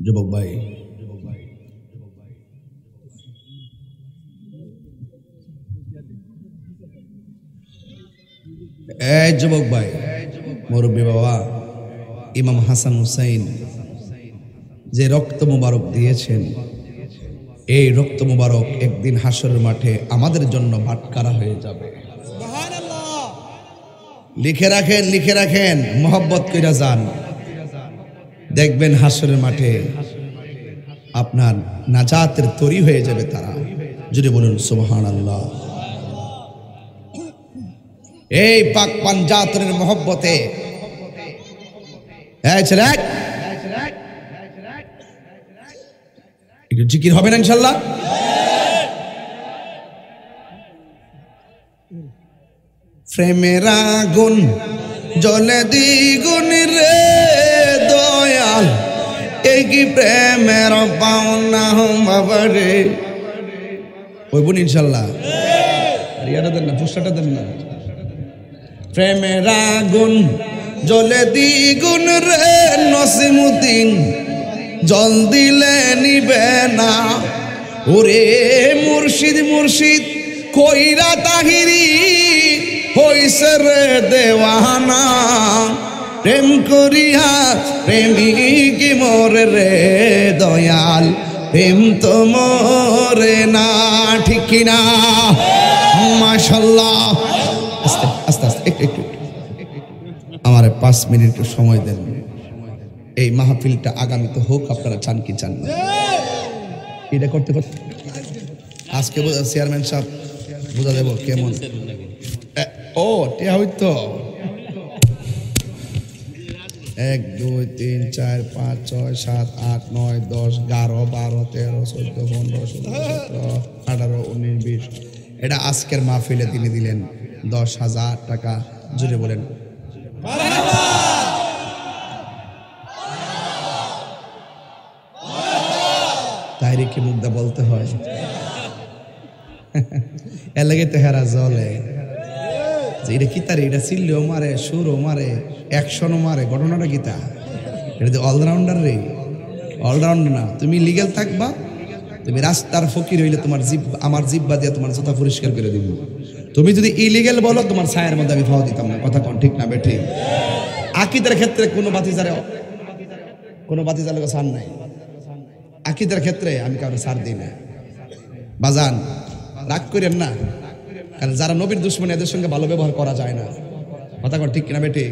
যুবক ভাই যুবক ভাই মুরব্বী বাবা ইমাম হাসান হুসাইন যে রক্ত মুবারক দিয়েছেন এই রক্ত মুবারক একদিন হাসরের মাঠে আমাদের জন্য বাটখারা হয়ে যাবে। লিখে রাখেন লিখে রাখেন মোহব্বত কইরা যান দেখবেন হাসরের মাঠে আপনার নাজাতের তরি হয়ে যাবে তারা। যদি বলুন সুবহানাল্লাহ। এই পাক পাঞ্জাতনের মোহব্বতে ছেলে একটু জিকির হবে না ইনশাল্লাহ। প্রেমের আগুন জ্বলে দ্বিগুণ রে দয়াল এই কি প্রেমের পাওনা বাবা রে। বলবুন ইনশাল্লাহ। ইয়াটা দেন না পুষ্টাটা দেন না। প্রেমের আগুন জ্বলে দ্বিগুণ রে নসিমুদ্দিন জল দিলে নিবে না। ওরে মুর্শিদ মুর্শিদ কইরা তাহিরি হইছে রে দেওয়ানা। প্রেম করিয়া প্রেমিক মরে রে দয়াল প্রেম তো মরে না। ঠিক কিনা? মাশাআল্লাহ। আস্তে আস্তে আস্তে একটু আমার 5 মিনিট সময় দেন। এই মাহফিলটা আগামীতে হোক, আপনারা চান কি চান না? এটা করতে করতে আজকে চেয়ারম্যান সাহেব বুঝা দেব কেমন। ও টিয়া হইতো 1 2 3 4 5 6 7 8 9 10 11 12 13 14 15 16 17 18 19 20। এটা আজকের মাহফিলে তিনি দিলেন 10,000 টাকা। জুড়ে বলেন তাইরিকে মুগ্ধা বলতে হয়। এর লাগে তো হেরা জলে যে এটা কি তার এটা চিল্লিও মারে সুরও মারে অ্যাকশনও মারে। ঘটনাটা কি তা? এটা তো অলরাউন্ডার রে, অলরাউন্ডার না। তুমি লিগ্যাল থাকবা, তুমি রাস্তার ফকির হইলে তোমার আমার জিব্বা দিয়ে তোমার জুতা পরিষ্কার করে দিব। তুমি যদি ইলিগ্যাল বলো তোমার ছায়ের মধ্যে আমি ফাওয়া দিতাম না। কথা কোন ঠিক না বেঠিক? আকিদের ক্ষেত্রে কোনো বাতিজারে ছাড় নাই। আকিদের ক্ষেত্রে আমি কারো ছাড় দিই না। বাজান রাগ করেন না, কারণ যারা নবীর দুশ্মন এদের সঙ্গে ভালো ব্যবহার করা যায় না। কথা কোন ঠিক কিনা বেঠিক?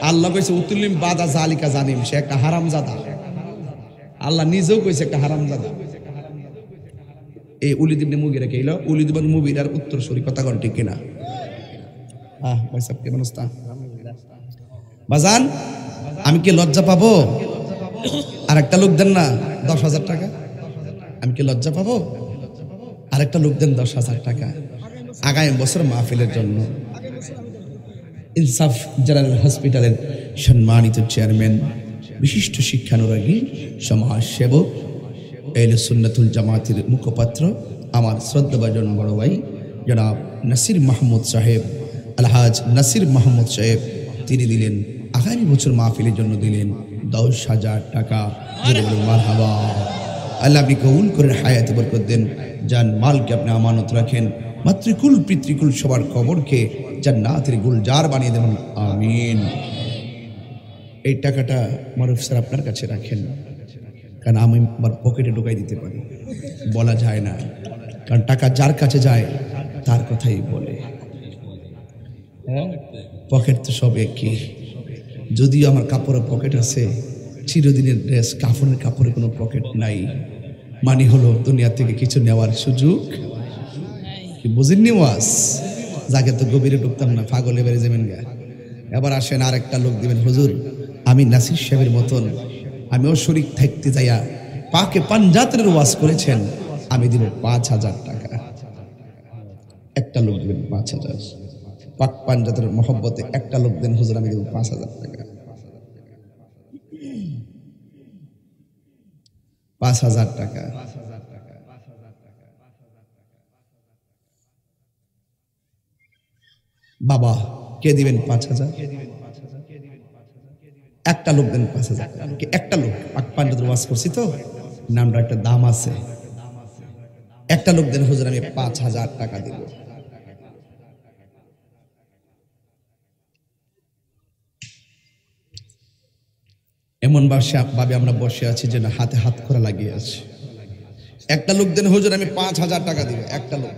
আল্লাহ কইছে উতুল্লিম বাদা জালিকা জানিম, সে একটা হারামজাদা। আল্লাহ নিজেও কইছে একটা হারামজাদা। এই উলিদ ইবনে মুগিরা কইলো, উলিদ ইবনে মুগিরার উত্তরসূরি কথা কোন ঠিক কিনা? ভাই সাহেব কেমন অবস্থা? বাজান আমি কি লজ্জা পাবো? আর একটা লোক দেন না 10,000 টাকা। আমি কি লজ্জা পাবো? আর একটা লোক দেন 10,000 টাকা আগামী বছর মাহফিলের জন্য। ইনসাফ জেনারেল হসপিটালের সম্মানিত চেয়ারম্যান, বিশিষ্ট শিক্ষানুরাগী, সমাজ সেবক, আহলে সুন্নাতুল জামাতের মুখপাত্র, আমার শ্রদ্ধাভাজন বড় ভাই জনাব নাসির মাহমুদ সাহেব, আলহাজ নাসির মাহমুদ সাহেব, তিনি দিলেন আগামী বছর মাহফিলের জন্য দিলেন 10,000 টাকা। মারহাবা। আল্লাহ আপনি কবুল করে হায়াতে বরকত দেন, যান মালকে আপনি আমানত রাখেন, মাতৃকুল পিতৃকুল সবার কবরকে জান্নাতের গুলজার বানিয়ে দেবেন, আমিন। এই টাকাটা মারুফ স্যার আপনার কাছে রাখেন, কারণ আমি আমার পকেটে ঢুকাই দিতে পারি, বলা যায় না, কারণ টাকা যার কাছে যায় তার কথাই বলে। পকেট তো সব একই, যদিও আমার কাপড়ের পকেট আছে, চিরদিনের ড্রেস কাফনের কাপড়ে কোনো পকেট নাই। মানে হলো দুনিয়া থেকে কিছু নেওয়ার সুযোগ কি বুঝেননি? ওয়াজ যাকে তো গভীরে ঢুকতাম না, পাগলে বেড়ে যাবেন গা। এবার আসেন আর একটা লোক দিবেন, হুজুর আমি নাসির সাহেবের মতন আমিও শরীক থাকতে যাইয়া পাকে পাঞ্জাতের ওয়াজ করেছেন, আমি দিব 5,000 টাকা। একটা লোক দিবেন 5,000, পাক পাঞ্জাতের মহব্বতে একটা লোক দেন, হুজুর আমি দেব 5,000 টাকা। 5,000 টাকা। বাবা কে দিবেন 5,000? একটা লোক দেন 5,000 টাকা। একটা লোক, পাক পাঞ্জাতের ওয়াজ করছি তো, নামটা একটা দাম আছে। একটা লোক দেন, হুজুর আমি 5,000 টাকা দিব। এমন ভাবে আমরা বসে আছি যে না হাতে হাত করা লাগিয়ে আছে। একটা লোক দেন, হুজুর আমি 5,000 টাকা দিব। একটা লোক।